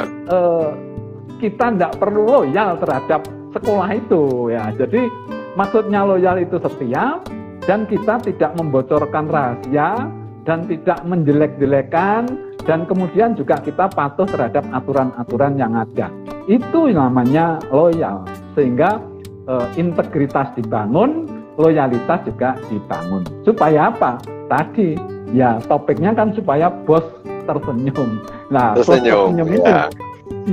kita tidak perlu loyal terhadap sekolah itu? Ya, jadi maksudnya loyal itu setia dan kita tidak membocorkan rahasia dan tidak menjelek-jelekan, dan kemudian juga kita patuh terhadap aturan-aturan yang ada. Itu namanya loyal, sehingga integritas dibangun, loyalitas juga dibangun. Supaya apa? Tadi ya topiknya kan supaya bos tersenyum. Nah, bos tersenyum itu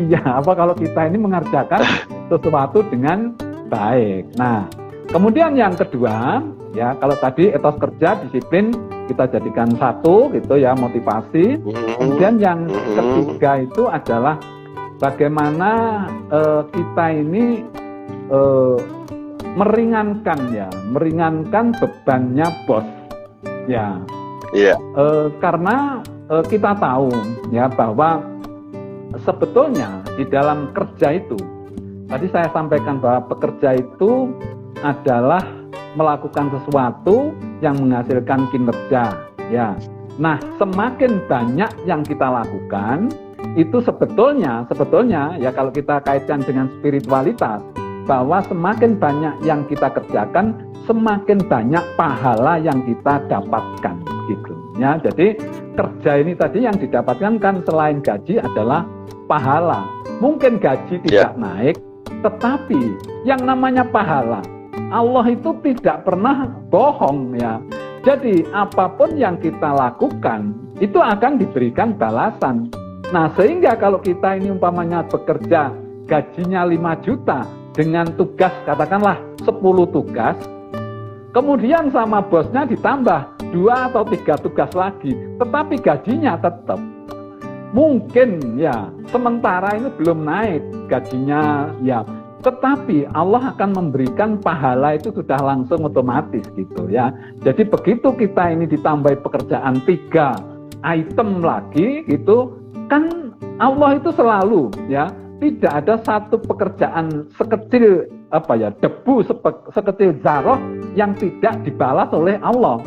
ya apa kalau kita ini mengerjakan sesuatu dengan baik. Nah, kemudian yang kedua ya, kalau tadi etos kerja, disiplin kita jadikan satu gitu ya, motivasi. Kemudian yang ketiga itu adalah bagaimana kita ini meringankan bebannya bos, ya. Karena kita tahu ya bahwa sebetulnya di dalam kerja itu, tadi saya sampaikan bahwa pekerja itu adalah melakukan sesuatu yang menghasilkan kinerja, ya. Nah, semakin banyak yang kita lakukan, itu sebetulnya ya kalau kita kaitkan dengan spiritualitas, bahwa semakin banyak yang kita kerjakan, semakin banyak pahala yang kita dapatkan gitu ya. Jadi kerja ini tadi yang didapatkan kan selain gaji adalah pahala. Mungkin gaji tidak naik, tetapi yang namanya pahala, Allah itu tidak pernah bohong ya. Jadi apapun yang kita lakukan itu akan diberikan balasan. Nah, sehingga kalau kita ini umpamanya bekerja gajinya 5 juta dengan tugas katakanlah 10 tugas, kemudian sama bosnya ditambah 2 atau 3 tugas lagi, tetapi gajinya tetap. Mungkin ya sementara ini belum naik gajinya ya, tetapi Allah akan memberikan pahala itu sudah langsung otomatis gitu ya. Jadi begitu kita ini ditambahi pekerjaan 3 item lagi gitu, kan Allah itu selalu ya, tidak ada satu pekerjaan sekecil debu sekecil zarah yang tidak dibalas oleh Allah.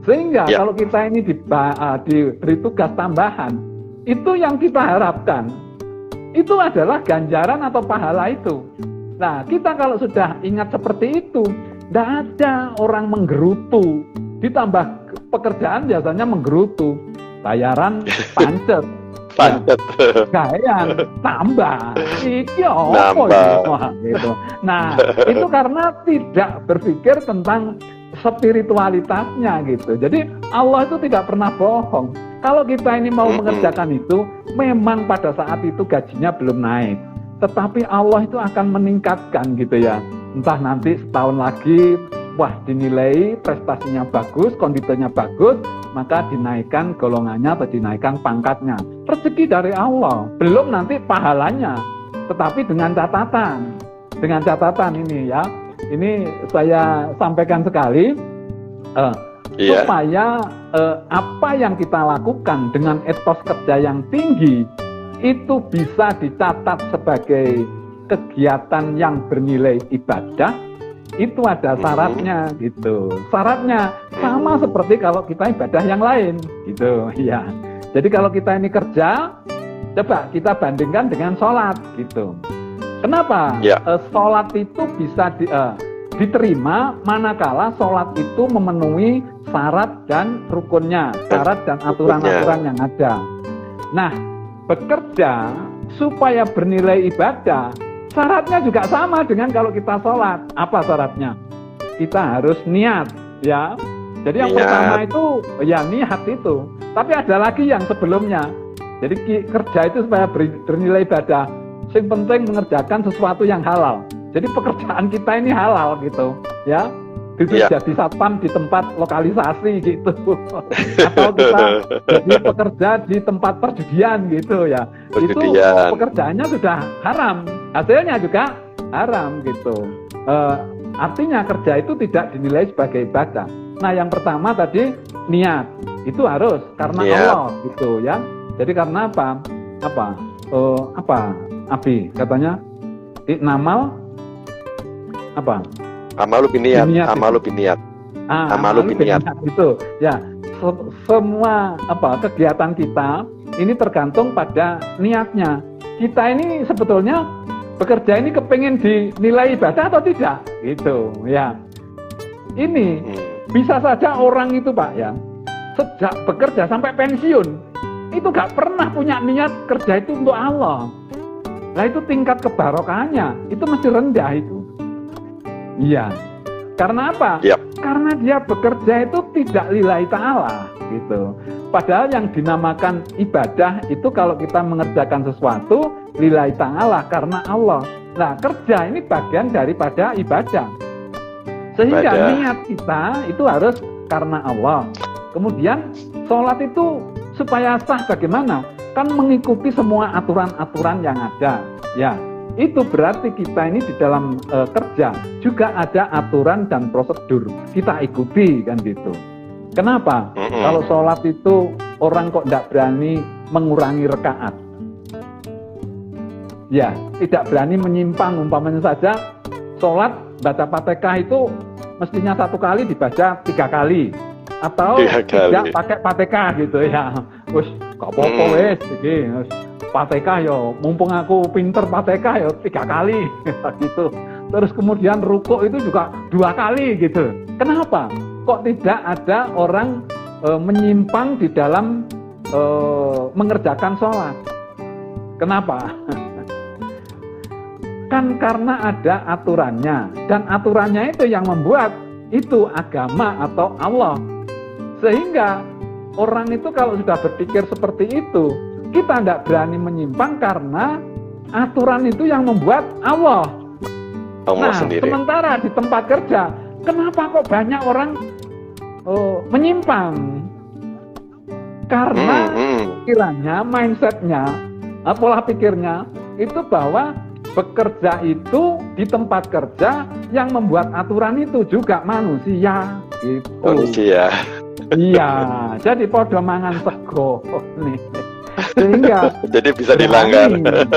Sehingga kalau kita ini diberi tugas tambahan, itu yang kita harapkan itu adalah ganjaran atau pahala itu. Nah, kita kalau sudah ingat seperti itu, tidak ada orang menggerutu, ditambah pekerjaan biasanya menggerutu, bayaran pancet. Pancet. Gayan tambah, iki apa gitu. Nah, itu karena tidak berpikir tentang spiritualitasnya gitu. Jadi Allah itu tidak pernah bohong. Kalau kita ini mau mengerjakan itu, memang pada saat itu gajinya belum naik, tetapi Allah itu akan meningkatkan gitu ya. Entah nanti setahun lagi, wah dinilai prestasinya bagus, kondisinya bagus, maka dinaikkan golongannya atau dinaikkan pangkatnya. Rezeki dari Allah, belum nanti pahalanya. Tetapi dengan catatan ini ya, ini saya sampaikan sekali, supaya apa yang kita lakukan dengan etos kerja yang tinggi, itu bisa dicatat sebagai kegiatan yang bernilai ibadah. Itu ada syaratnya gitu. Syaratnya sama seperti kalau kita ibadah yang lain gitu ya. Jadi kalau kita ini kerja, coba kita bandingkan dengan sholat gitu. Kenapa? Sholat itu bisa diterima manakala sholat itu memenuhi syarat dan rukunnya, syarat dan aturan-aturan yang ada. Nah, bekerja supaya bernilai ibadah, syaratnya juga sama dengan kalau kita sholat. Apa syaratnya? Kita harus niat, ya. Jadi yang pertama itu, ya niat itu. Tapi ada lagi yang sebelumnya. Jadi kerja itu supaya bernilai ibadah, yang penting mengerjakan sesuatu yang halal. Jadi pekerjaan kita ini halal gitu, ya. Itu jadi satpam di tempat lokalisasi gitu, atau kita jadi pekerja di tempat perjudian gitu ya. Itu pekerjaannya sudah haram, hasilnya juga haram gitu. Artinya kerja itu tidak dinilai sebagai ibadah. Nah, yang pertama tadi niat itu harus karena Allah gitu ya. Jadi karena apa? Abi katanya namal apa? Amalu biniat. Amalu biniat itu ya. Semua kegiatan kita ini tergantung pada niatnya. Kita ini sebetulnya bekerja ini kepengen dinilai ibadah atau tidak gitu ya. Ini bisa saja orang itu Pak ya, sejak bekerja sampai pensiun itu gak pernah punya niat kerja itu untuk Allah. Nah, itu tingkat kebarokahannya itu mesti rendah itu. Iya. Karena apa? Karena dia bekerja itu tidak lillahi ta'ala gitu. Padahal yang dinamakan ibadah itu kalau kita mengerjakan sesuatu lillahi ta'ala karena Allah. Nah, kerja ini bagian daripada ibadah. Sehingga niat kita itu harus karena Allah. Kemudian sholat itu supaya sah bagaimana? Kan mengikuti semua aturan-aturan yang ada. Ya, itu berarti kita ini di dalam kerja juga ada aturan dan prosedur. Kita ikuti kan gitu. Kenapa? Kalau sholat itu orang kok tidak berani mengurangi rakaat. Ya, tidak berani menyimpang. Umpamanya saja sholat baca Fatihah itu mestinya 1 kali dibaca 3 kali atau tidak pakai Fatihah gitu ya. Wes gak apa-apa wes iki Fatihah yo mumpung aku pinter Fatihah yo 3 kali gitu. Terus kemudian rukuk itu juga 2 kali gitu. Kenapa? Kok tidak ada orang menyimpang di dalam mengerjakan sholat? Kenapa? Kan karena ada aturannya, dan aturannya itu yang membuat itu agama atau Allah. Sehingga orang itu kalau sudah berpikir seperti itu, kita tidak berani menyimpang karena aturan itu yang membuat Allah. Allah Nah, sendiri. sementara di tempat kerja, kenapa kok banyak orang menyimpang? Karena pikirannya, mindsetnya, pola pikirnya itu bahwa bekerja itu di tempat kerja yang membuat aturan itu juga manusia. Gitu. Manusia. Iya, jadi podo mangan sego nih. Sehingga Jadi bisa dilanggar.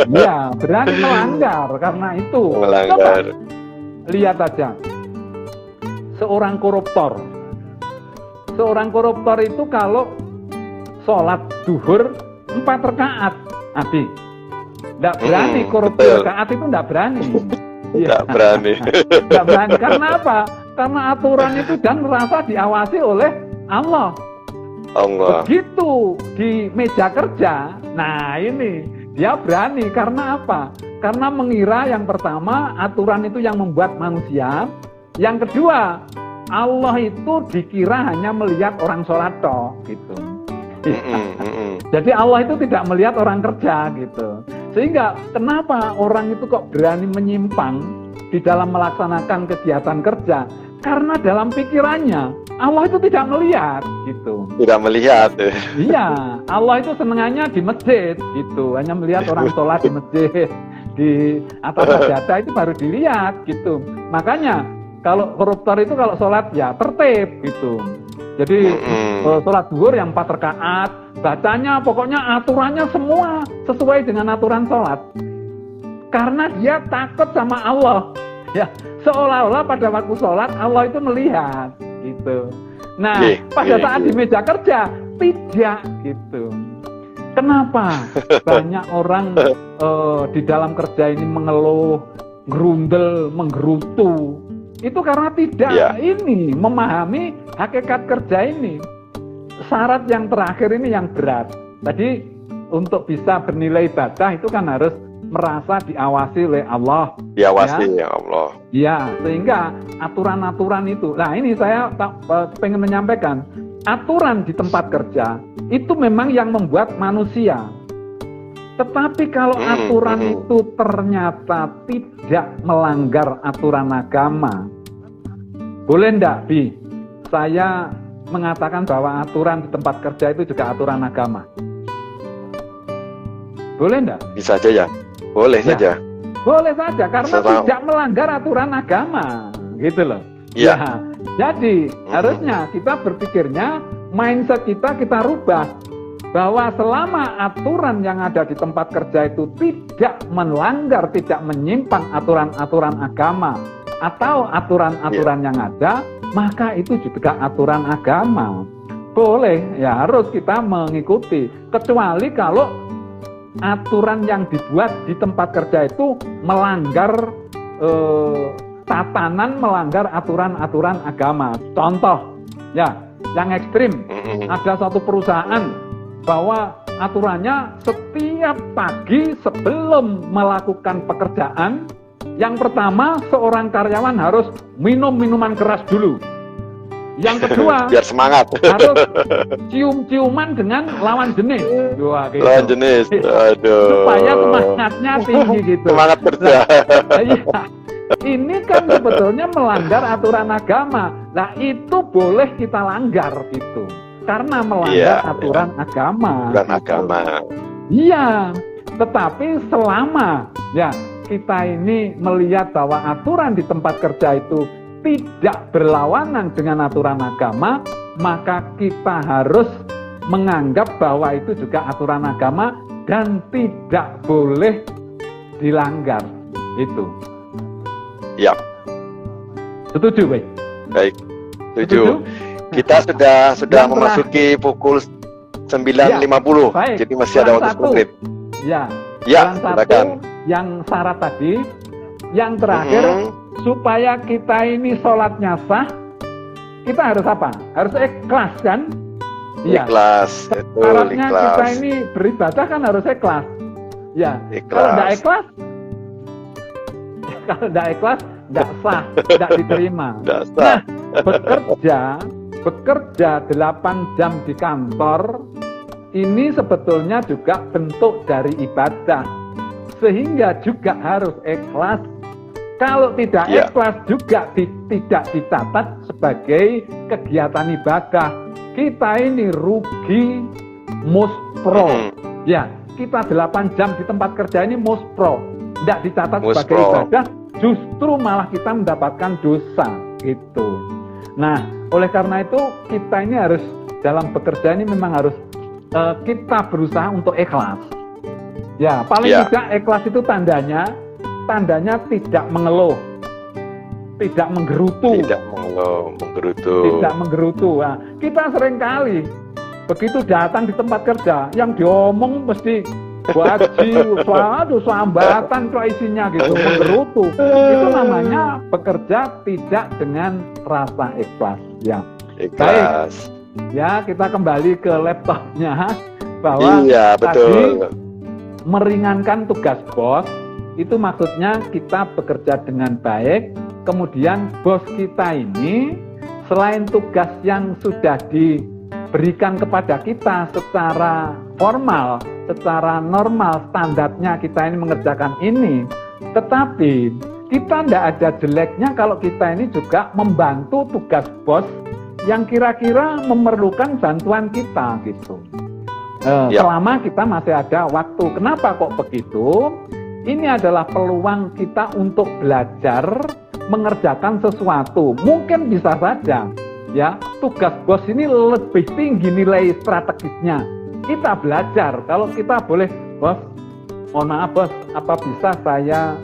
Iya, berani melanggar karena itu. Melanggar. Coba lihat aja. Seorang koruptor. Seorang koruptor itu kalau sholat duhur 4 rakaat, Abi. Tidak berani korupsi rakaat itu tidak berani. Tidak berani. Tidak berani. Karena apa? Karena aturan itu dan merasa diawasi oleh Allah. Allah. Begitu di meja kerja, nah ini dia berani karena apa? Karena mengira yang pertama aturan itu yang membuat manusia, yang kedua Allah itu dikira hanya melihat orang sholat toh, gitu. Jadi Allah itu tidak melihat orang kerja gitu. Sehingga kenapa orang itu kok berani menyimpang di dalam melaksanakan kegiatan kerja? Karena dalam pikirannya Allah itu tidak melihat gitu. Tidak melihat. Iya, Allah itu senengannya di masjid gitu. Hanya melihat orang sholat di masjid, di atas sajadah itu baru dilihat gitu. Makanya kalau koruptor itu kalau sholat ya tertib gitu. Jadi sholat zuhur yang 4 rakaat, bacanya pokoknya aturannya semua sesuai dengan aturan sholat. Karena dia takut sama Allah. Ya, seolah-olah pada waktu sholat Allah itu melihat gitu. Nah, pada saat di meja kerja tidak gitu. Kenapa banyak orang di dalam kerja ini mengeluh, gerundel, menggerutu? Itu karena tidak ini memahami hakikat kerja ini. Syarat yang terakhir ini yang berat. Tadi untuk bisa bernilai ibadah itu kan harus merasa diawasi oleh Allah. Diawasi ya Allah. Ya, sehingga aturan-aturan itu. Nah, ini saya pengen menyampaikan, aturan di tempat kerja itu memang yang membuat manusia. Tetapi kalau aturan itu ternyata tidak melanggar aturan agama, boleh enggak, Bi? Saya mengatakan bahwa aturan di tempat kerja itu juga aturan agama. Boleh enggak? Bisa aja ya. Boleh saja. Boleh saja karena tidak melanggar aturan agama, gitu loh. Ya, jadi harusnya kita berpikirnya mindset kita rubah bahwa selama aturan yang ada di tempat kerja itu tidak melanggar, tidak menyimpang aturan-aturan agama atau aturan-aturan yang ada, maka itu juga aturan agama. Boleh, ya harus kita mengikuti. Kecuali kalau aturan yang dibuat di tempat kerja itu melanggar tatanan, melanggar aturan-aturan agama. Contoh, ya, yang ekstrim, ada satu perusahaan bahwa aturannya setiap pagi sebelum melakukan pekerjaan, yang pertama seorang karyawan harus minum minuman keras dulu. Yang kedua, biar semangat, harus cium-ciuman dengan lawan jenis. Wah, gitu. Lawan jenis, aduh. Supaya semangatnya tinggi gitu. Semangat kerja. Nah, iya. Ini kan sebetulnya melanggar aturan agama. Nah, itu boleh kita langgar gitu. Karena melanggar aturan agama. Aturan gitu. agama. Iya, tetapi selama ya kita ini melihat bahwa aturan di tempat kerja itu tidak berlawanan dengan aturan agama, maka kita harus menganggap bahwa itu juga aturan agama dan tidak boleh dilanggar. Itu. Ya. Setuju, Baik? Baik. Setuju. Kita sudah memasuki pukul 9.50. Baik. Jadi masih ada waktu 10 menit. Ya. Ya, silakan. Yang syarat tadi, yang terakhir supaya kita ini sholatnya sah, kita harus apa? Harus ikhlas kan? Iya. Ikhlas. Betul, syaratnya ikhlas. kita ini beribadah kan harus ikhlas. Ya. Ikhlas. Kalau tidak ikhlas, tidak sah, tidak diterima. Tidak sah. Nah, bekerja bekerja 8 jam di kantor ini sebetulnya juga bentuk dari ibadah, sehingga juga harus ikhlas. Kalau tidak ikhlas juga tidak dicatat sebagai kegiatan ibadah. Kita ini rugi muspro. Ya, kita 8 jam di tempat kerja ini muspro, tidak dicatat sebagai ibadah, justru malah kita mendapatkan dosa gitu. Nah, oleh karena itu kita ini harus dalam bekerja ini memang harus kita berusaha untuk ikhlas. Ya, paling tidak ikhlas itu tandanya tidak mengeluh, tidak menggerutu. Tidak mengeluh, menggerutu. Tidak menggerutu. Nah, kita seringkali begitu datang di tempat kerja, yang diomong mesti gaji, sambatan kok isinya gitu, menggerutu. Itu namanya bekerja tidak dengan rasa ikhlas. Ya, ikhlas. Baik. Ya, kita kembali ke laptopnya bahwa tadi meringankan tugas bos itu maksudnya kita bekerja dengan baik. Kemudian bos kita ini selain tugas yang sudah diberikan kepada kita secara formal, secara normal standarnya kita ini mengerjakan ini, tetapi kita tidak ada jeleknya kalau kita ini juga membantu tugas bos yang kira-kira memerlukan bantuan kita gitu. Selama kita masih ada waktu. Kenapa kok begitu? Ini adalah peluang kita untuk belajar mengerjakan sesuatu. Mungkin bisa saja ya tugas bos ini lebih tinggi nilai strategisnya. Kita belajar. Kalau kita boleh, bos, mohon maaf bos, apa bisa saya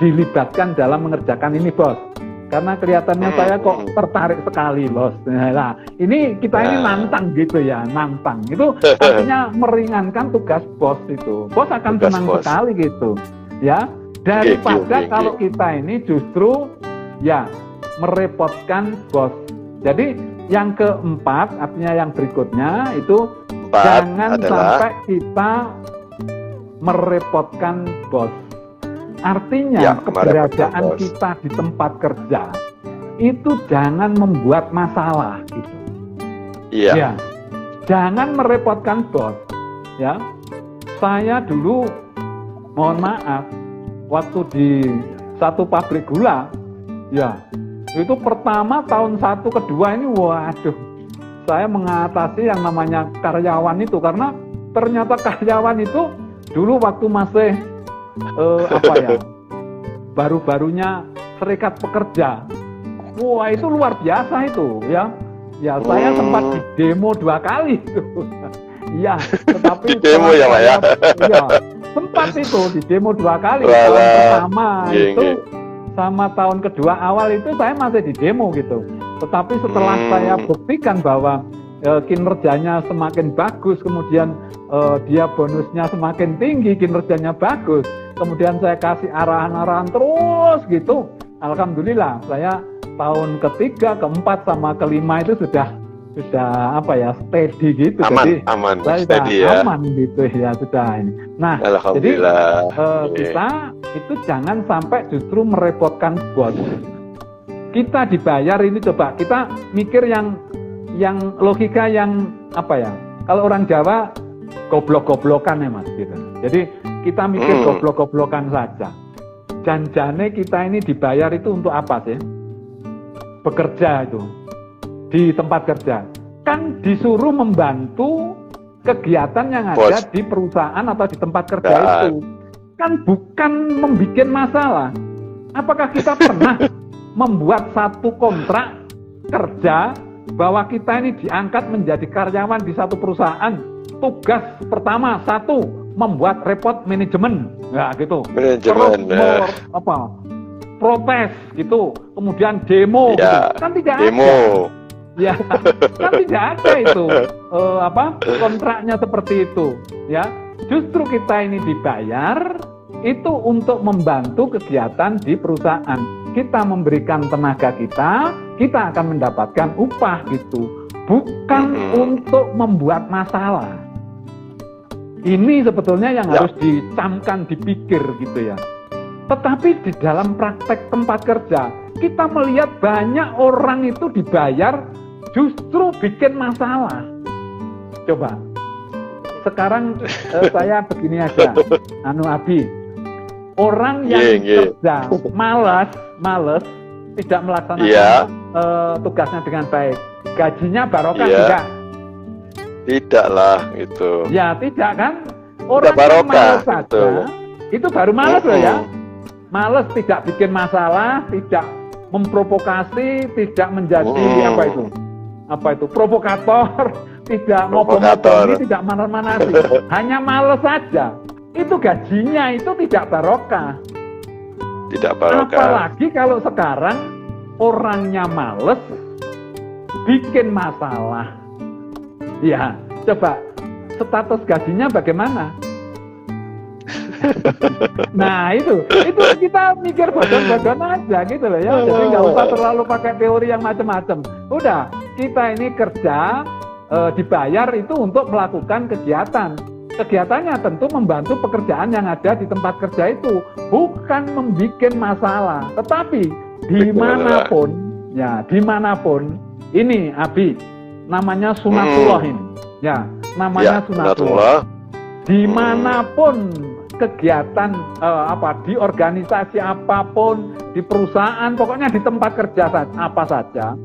dilibatkan dalam mengerjakan ini bos? Karena kelihatannya saya kok tertarik sekali bos. Nah, ini kita ini nantang gitu ya, nantang. Itu artinya meringankan tugas bos itu. Bos akan senang sekali gitu. Ya, daripada kalau kita ini justru ya merepotkan bos. Jadi yang keempat, artinya yang berikutnya itu jangan sampai kita merepotkan bos. Artinya keberadaan kita di tempat kerja itu jangan membuat masalah gitu. Iya. Ya, jangan merepotkan bos. Ya, saya dulu mohon maaf waktu di satu pabrik gula, ya itu pertama tahun 1 kedua ini, waduh, saya mengatasi yang namanya karyawan itu karena ternyata karyawan itu dulu waktu masih baru-barunya serikat pekerja. Wah, itu luar biasa itu ya. Ya, saya sempat di demo 2 kali itu. Iya, tetapi demo ya, Pak ya. Iya, sempat itu di demo 2 kali. Tahun pertama itu sama tahun kedua awal itu saya masih di demo gitu. Tetapi setelah saya buktikan bahwa kinerjanya semakin bagus, kemudian dia bonusnya semakin tinggi, kinerjanya bagus, kemudian saya kasih arahan-arahan terus gitu. Alhamdulillah saya tahun ketiga, keempat sama kelima itu sudah steady gitu. Aman, saya steady ya. Aman gitu ya sudah ini. Nah, jadi kita itu jangan sampai justru merepotkan bos. Kita dibayar ini, coba kita mikir yang logika yang kalau orang Jawa goblok-goblokan ya mas gitu. Jadi kita mikir goblok-goblokan saja. Janjane kita ini dibayar itu untuk apa sih? Bekerja itu di tempat kerja kan disuruh membantu kegiatan yang ada di perusahaan atau di tempat kerja itu, kan bukan membuat masalah. Apakah kita pernah membuat satu kontrak kerja bahwa kita ini diangkat menjadi karyawan di satu perusahaan, tugas pertama 1 membuat report manajemen, ya gitu. Terus protes gitu, kemudian demo, gitu. Kan tidak ada. Ya, kan tidak ada itu kontraknya seperti itu. Ya, justru kita ini dibayar itu untuk membantu kegiatan di perusahaan. Kita memberikan tenaga kita akan mendapatkan upah gitu, bukan untuk membuat masalah. Ini sebetulnya yang harus dicamkan, dipikir gitu ya. Tetapi di dalam praktek tempat kerja, kita melihat banyak orang itu dibayar justru bikin masalah. Coba sekarang saya begini aja, Abi, orang yang kerja malas tidak melaksanakan tugasnya dengan baik, gajinya barokah tidak? Tidaklah itu. Ya tidak kan? Orang yang malas saja itu baru malas loh ya. Malas tidak bikin masalah, tidak memprovokasi, tidak menjadi apa itu provokator, tidak ngomong-ngomong, tidak mana-manasi, hanya malas saja. Itu gajinya itu tidak barokah. Tidak barokah. Apalagi kalau sekarang orangnya males, bikin masalah. Ya, coba status gajinya bagaimana? Nah itu kita mikir bodoh-bodoh aja gitu loh ya. Jadi nggak usah terlalu pakai teori yang macam-macam. Udah, kita ini kerja dibayar itu untuk melakukan kegiatan. Kegiatannya tentu membantu pekerjaan yang ada di tempat kerja itu, bukan membuat masalah. Tetapi dimanapun, ini Abi, namanya sunatullah ini, ya, namanya sunatullah. Dimanapun kegiatan di organisasi apapun, di perusahaan, pokoknya di tempat kerja apa saja,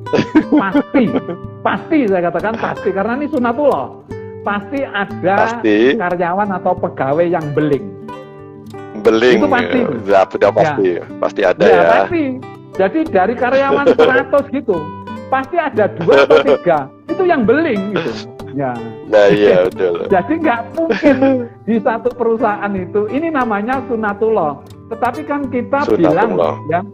pasti saya katakan pasti, karena ini sunatullah. Pasti ada karyawan atau pegawai yang beling. Beling. Itu pasti. Ya, sudah pasti. Ya. Pasti ada ya. Pasti. Jadi dari karyawan 100 gitu, pasti ada 2 atau 3 itu yang beling gitu. Ya. Nah, iya betul. Jadi nggak mungkin di satu perusahaan itu, ini namanya sunatullah. Tetapi kan kita bilang ya,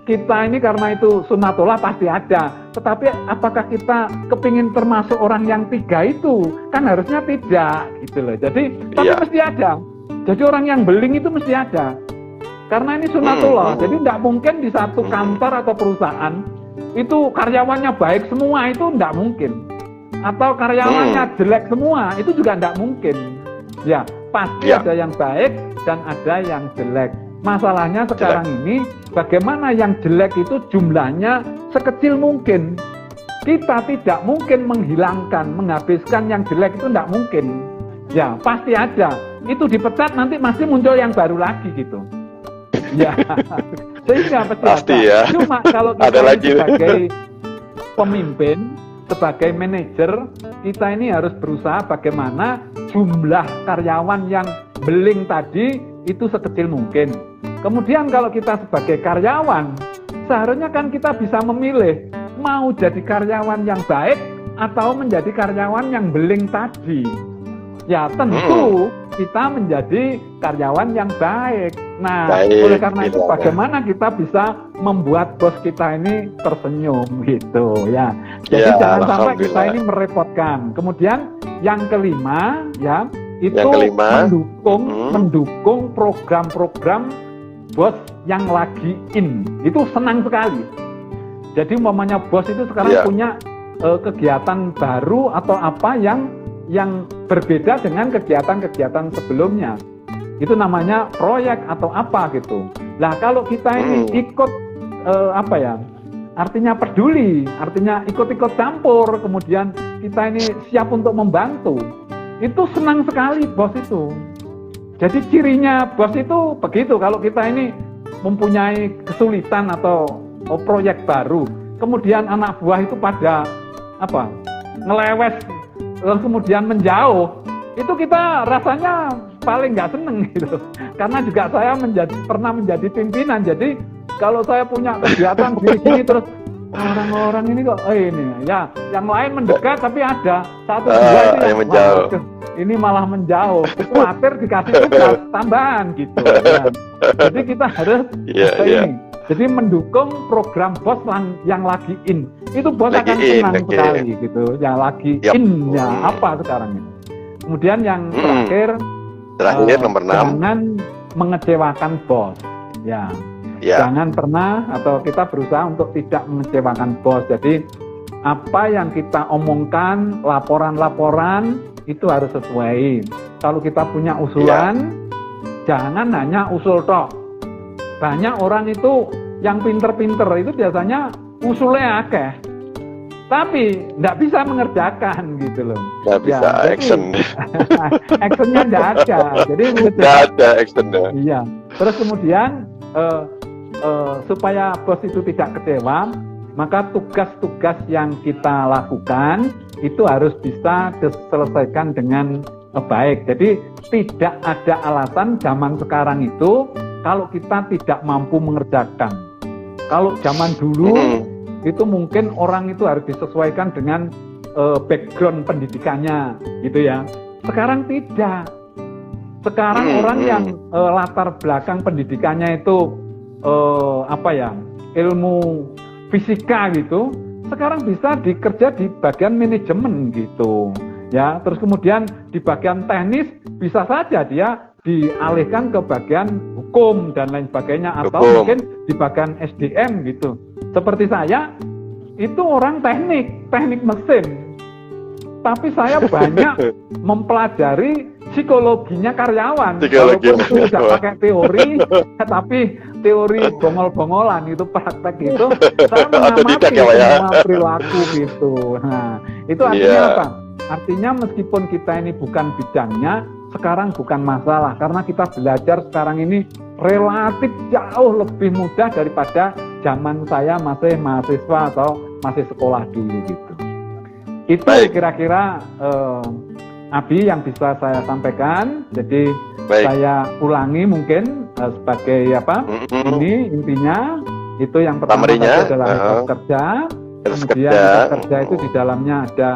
kita ini karena itu sunatullah pasti ada. Tetapi apakah kita kepingin termasuk orang yang 3 itu? Kan harusnya tidak gitu loh. Jadi tapi mesti ada. Jadi orang yang beling itu mesti ada. Karena ini sunatullah. Jadi tidak mungkin di satu kantor atau perusahaan itu karyawannya baik semua, itu tidak mungkin. Atau karyawannya jelek semua, itu juga tidak mungkin. Ya, pasti ada yang baik dan ada yang jelek. Masalahnya sekarang ini, bagaimana yang jelek itu jumlahnya sekecil mungkin. Kita tidak mungkin menghabiskan yang jelek itu tidak mungkin. Ya, pasti ada. Itu dipecat nanti masih muncul yang baru lagi gitu. Ya, sehingga pasti ya. Cuma kalau kita sebagai pemimpin, sebagai manajer, kita ini harus berusaha bagaimana jumlah karyawan yang beling tadi itu sekecil mungkin. Kemudian kalau kita sebagai karyawan, seharusnya kan kita bisa memilih mau jadi karyawan yang baik atau menjadi karyawan yang beling tadi. Ya tentu kita menjadi karyawan yang baik. Nah, oleh karena itu bagaimana kita bisa membuat bos kita ini tersenyum gitu ya. Jadi jangan sampai kita ini merepotkan. Kemudian yang kelima ya, itu mendukung program-program bos yang lagi in. Itu senang sekali. Jadi umpamanya bos itu sekarang punya kegiatan baru atau apa yang berbeda dengan kegiatan-kegiatan sebelumnya. Itu namanya proyek atau apa gitu. Nah kalau kita ini ikut artinya peduli, artinya ikut-ikut campur, kemudian kita ini siap untuk membantu, itu senang sekali bos itu. Jadi cirinya bos itu begitu, kalau kita ini mempunyai kesulitan atau proyek baru, kemudian anak buah itu pada ngelewes, kemudian menjauh, itu kita rasanya paling nggak seneng gitu. Karena juga saya pernah menjadi pimpinan, jadi kalau saya punya kegiatan di sini terus orang-orang ini kok ini ya, yang lain mendekat tapi ada 1-2 itu yang menjauh. Ini malah menjauh, khawatir dikasih tugas tambahan gitu. Ya. Jadi kita harus ini. Jadi mendukung program bos yang lagi in. Itu bos akan senang sekali gitu. Ya lagi in ya apa sekarang ini. Kemudian yang terakhir nomor 6. Jangan mengecewakan bos. Ya. Jangan pernah atau kita berusaha untuk tidak mengecewakan bos. Jadi apa yang kita omongkan, laporan-laporan itu harus sesuai. Kalau kita punya usulan, jangan hanya usul tok. Banyak orang itu yang pinter-pinter itu biasanya usulnya akeh, tapi nggak bisa mengerjakan gitu loh. Nggak bisa action. Actionnya nggak ada. Jadi nggak ada actionnya. Iya. Terus kemudian supaya bos itu tidak kecewa, maka tugas-tugas yang kita lakukan itu harus bisa diselesaikan dengan baik. Jadi tidak ada alasan zaman sekarang itu kalau kita tidak mampu mengerjakan. Kalau zaman dulu itu mungkin orang itu harus disesuaikan dengan background pendidikannya, gitu ya. Sekarang tidak. Sekarang orang yang latar belakang pendidikannya itu ilmu fisika gitu, sekarang bisa dikerja di bagian manajemen gitu, ya. Terus kemudian di bagian teknis bisa saja dia dialihkan ke bagian hukum dan lain sebagainya, atau mungkin di bagian SDM gitu. Seperti saya itu orang teknik mesin, tapi saya banyak mempelajari psikologinya karyawan. Walaupun itu tidak pakai teori, tapi teori bongol-bongolan itu praktek itu, saya mengamati semua perilaku gitu. Nah, itu artinya apa? Artinya meskipun kita ini bukan bidangnya, sekarang bukan masalah, karena kita belajar sekarang ini relatif jauh lebih mudah daripada zaman saya masih mahasiswa atau masih sekolah dulu gitu. Itu kira-kira Abi yang bisa saya sampaikan. Jadi saya ulangi mungkin sebagai ini intinya itu yang pertama adalah kerja. Kemudian kerja itu di dalamnya ada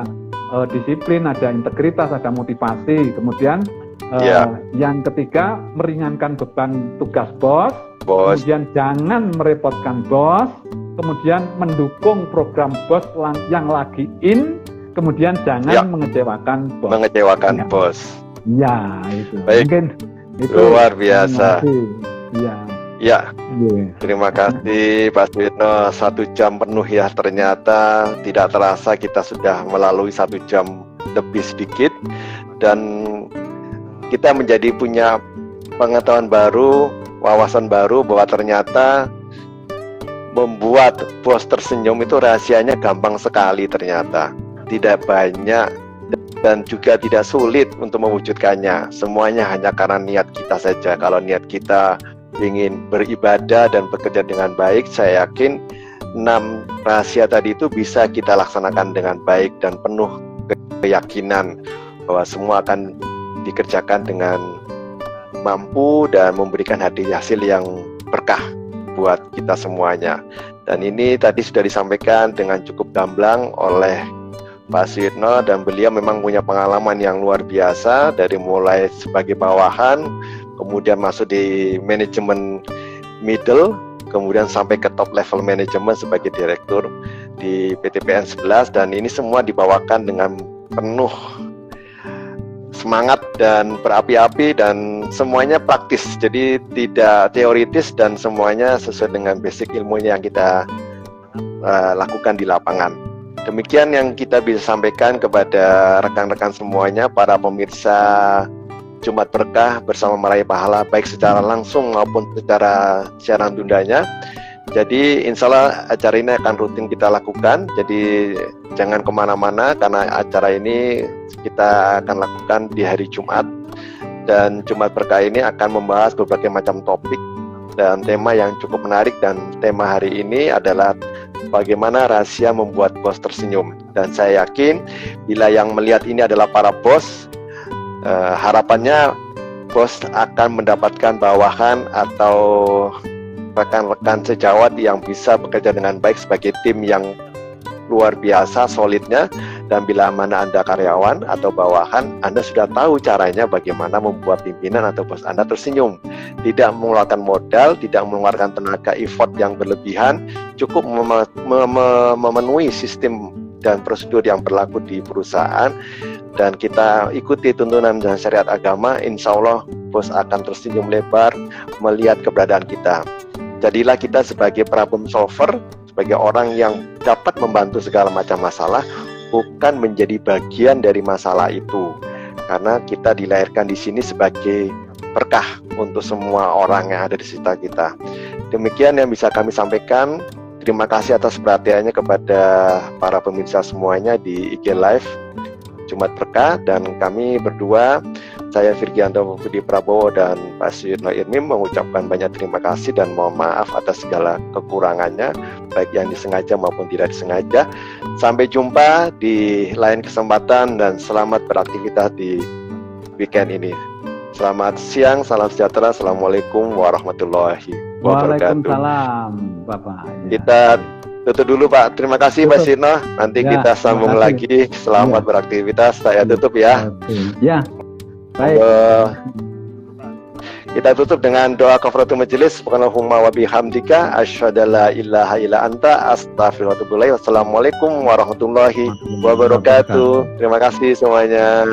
disiplin, ada integritas, ada motivasi. Kemudian yang ketiga, meringankan beban tugas bos. Kemudian jangan merepotkan bos. Kemudian mendukung program bos yang lagi in. Kemudian jangan mengecewakan bos. Bos. Ya, itu. Baik. Mungkin itu luar biasa. Ya. Terima kasih Pak Suyitno. 1 jam penuh ya, ternyata tidak terasa kita sudah melalui 1 jam lebih sedikit, dan kita menjadi punya pengetahuan baru, wawasan baru bahwa ternyata membuat bos tersenyum itu rahasianya gampang sekali ternyata. Tidak banyak dan juga tidak sulit untuk mewujudkannya. Semuanya hanya karena niat kita saja. Kalau niat kita ingin beribadah dan bekerja dengan baik, saya yakin 6 rahasia tadi itu bisa kita laksanakan dengan baik dan penuh keyakinan bahwa semua akan dikerjakan dengan mampu dan memberikan hasil yang berkah buat kita semuanya. Dan ini tadi sudah disampaikan dengan cukup gamblang oleh Pak Suyitno, dan beliau memang punya pengalaman yang luar biasa dari mulai sebagai bawahan, kemudian masuk di manajemen middle, kemudian sampai ke top level manajemen sebagai direktur di PT PN 11, dan ini semua dibawakan dengan penuh semangat dan berapi-api, dan semuanya praktis, jadi tidak teoritis dan semuanya sesuai dengan basic ilmunya yang kita lakukan di lapangan. Demikian yang kita bisa sampaikan kepada rekan-rekan semuanya, para pemirsa Jumat Berkah bersama Meraih Pahala, baik secara langsung maupun secara siaran tundanya. Jadi insya Allah acara ini akan rutin kita lakukan, jadi jangan kemana-mana karena acara ini kita akan lakukan di hari Jumat, dan Jumat Berkah ini akan membahas berbagai macam topik dan tema yang cukup menarik. Dan tema hari ini adalah bagaimana rahasia membuat bos tersenyum. Dan saya yakin bila yang melihat ini adalah para bos, harapannya bos akan mendapatkan bawahan atau rekan-rekan sejawat yang bisa bekerja dengan baik sebagai tim yang luar biasa solidnya. Dan bila mana Anda karyawan atau bawahan, Anda sudah tahu caranya bagaimana membuat pimpinan atau bos Anda tersenyum. Tidak mengeluarkan modal, tidak mengeluarkan tenaga effort yang berlebihan, cukup memenuhi sistem dan prosedur yang berlaku di perusahaan, dan kita ikuti tuntunan dan syariat agama, insya Allah bos akan tersenyum lebar melihat keberadaan kita. Jadilah kita sebagai problem solver, sebagai orang yang dapat membantu segala macam masalah, bukan menjadi bagian dari masalah itu. Karena kita dilahirkan di sini sebagai berkah untuk semua orang yang ada di sekitar kita. Demikian yang bisa kami sampaikan. Terima kasih atas perhatiannya kepada para pemirsa semuanya di IG Live Jumat Berkah, dan kami berdua, saya Virgianto Budi Prabowo dan Pak Suyitno Irmim, mengucapkan banyak terima kasih dan mohon maaf atas segala kekurangannya, baik yang disengaja maupun tidak disengaja. Sampai jumpa di lain kesempatan dan selamat beraktivitas di weekend ini. Selamat siang, salam sejahtera, assalamualaikum warahmatullahi wabarakatuh. Waalaikumsalam, Bapak. Kita tutup dulu, Pak. Terima kasih, Pak Sino. Nanti Ya, kita sambung terima kasih. lagi. Selamat Ya. beraktivitas. Saya tutup ya. Oke. Ya, baik. Kita tutup dengan doa kafaratul majelis. Subhanallahumma wa bihamdika asyhadu alla ilaha illa anta astaghfiruka wa atubu ilaik. Wassalamualaikum warahmatullahi wabarakatuh. Terima kasih semuanya.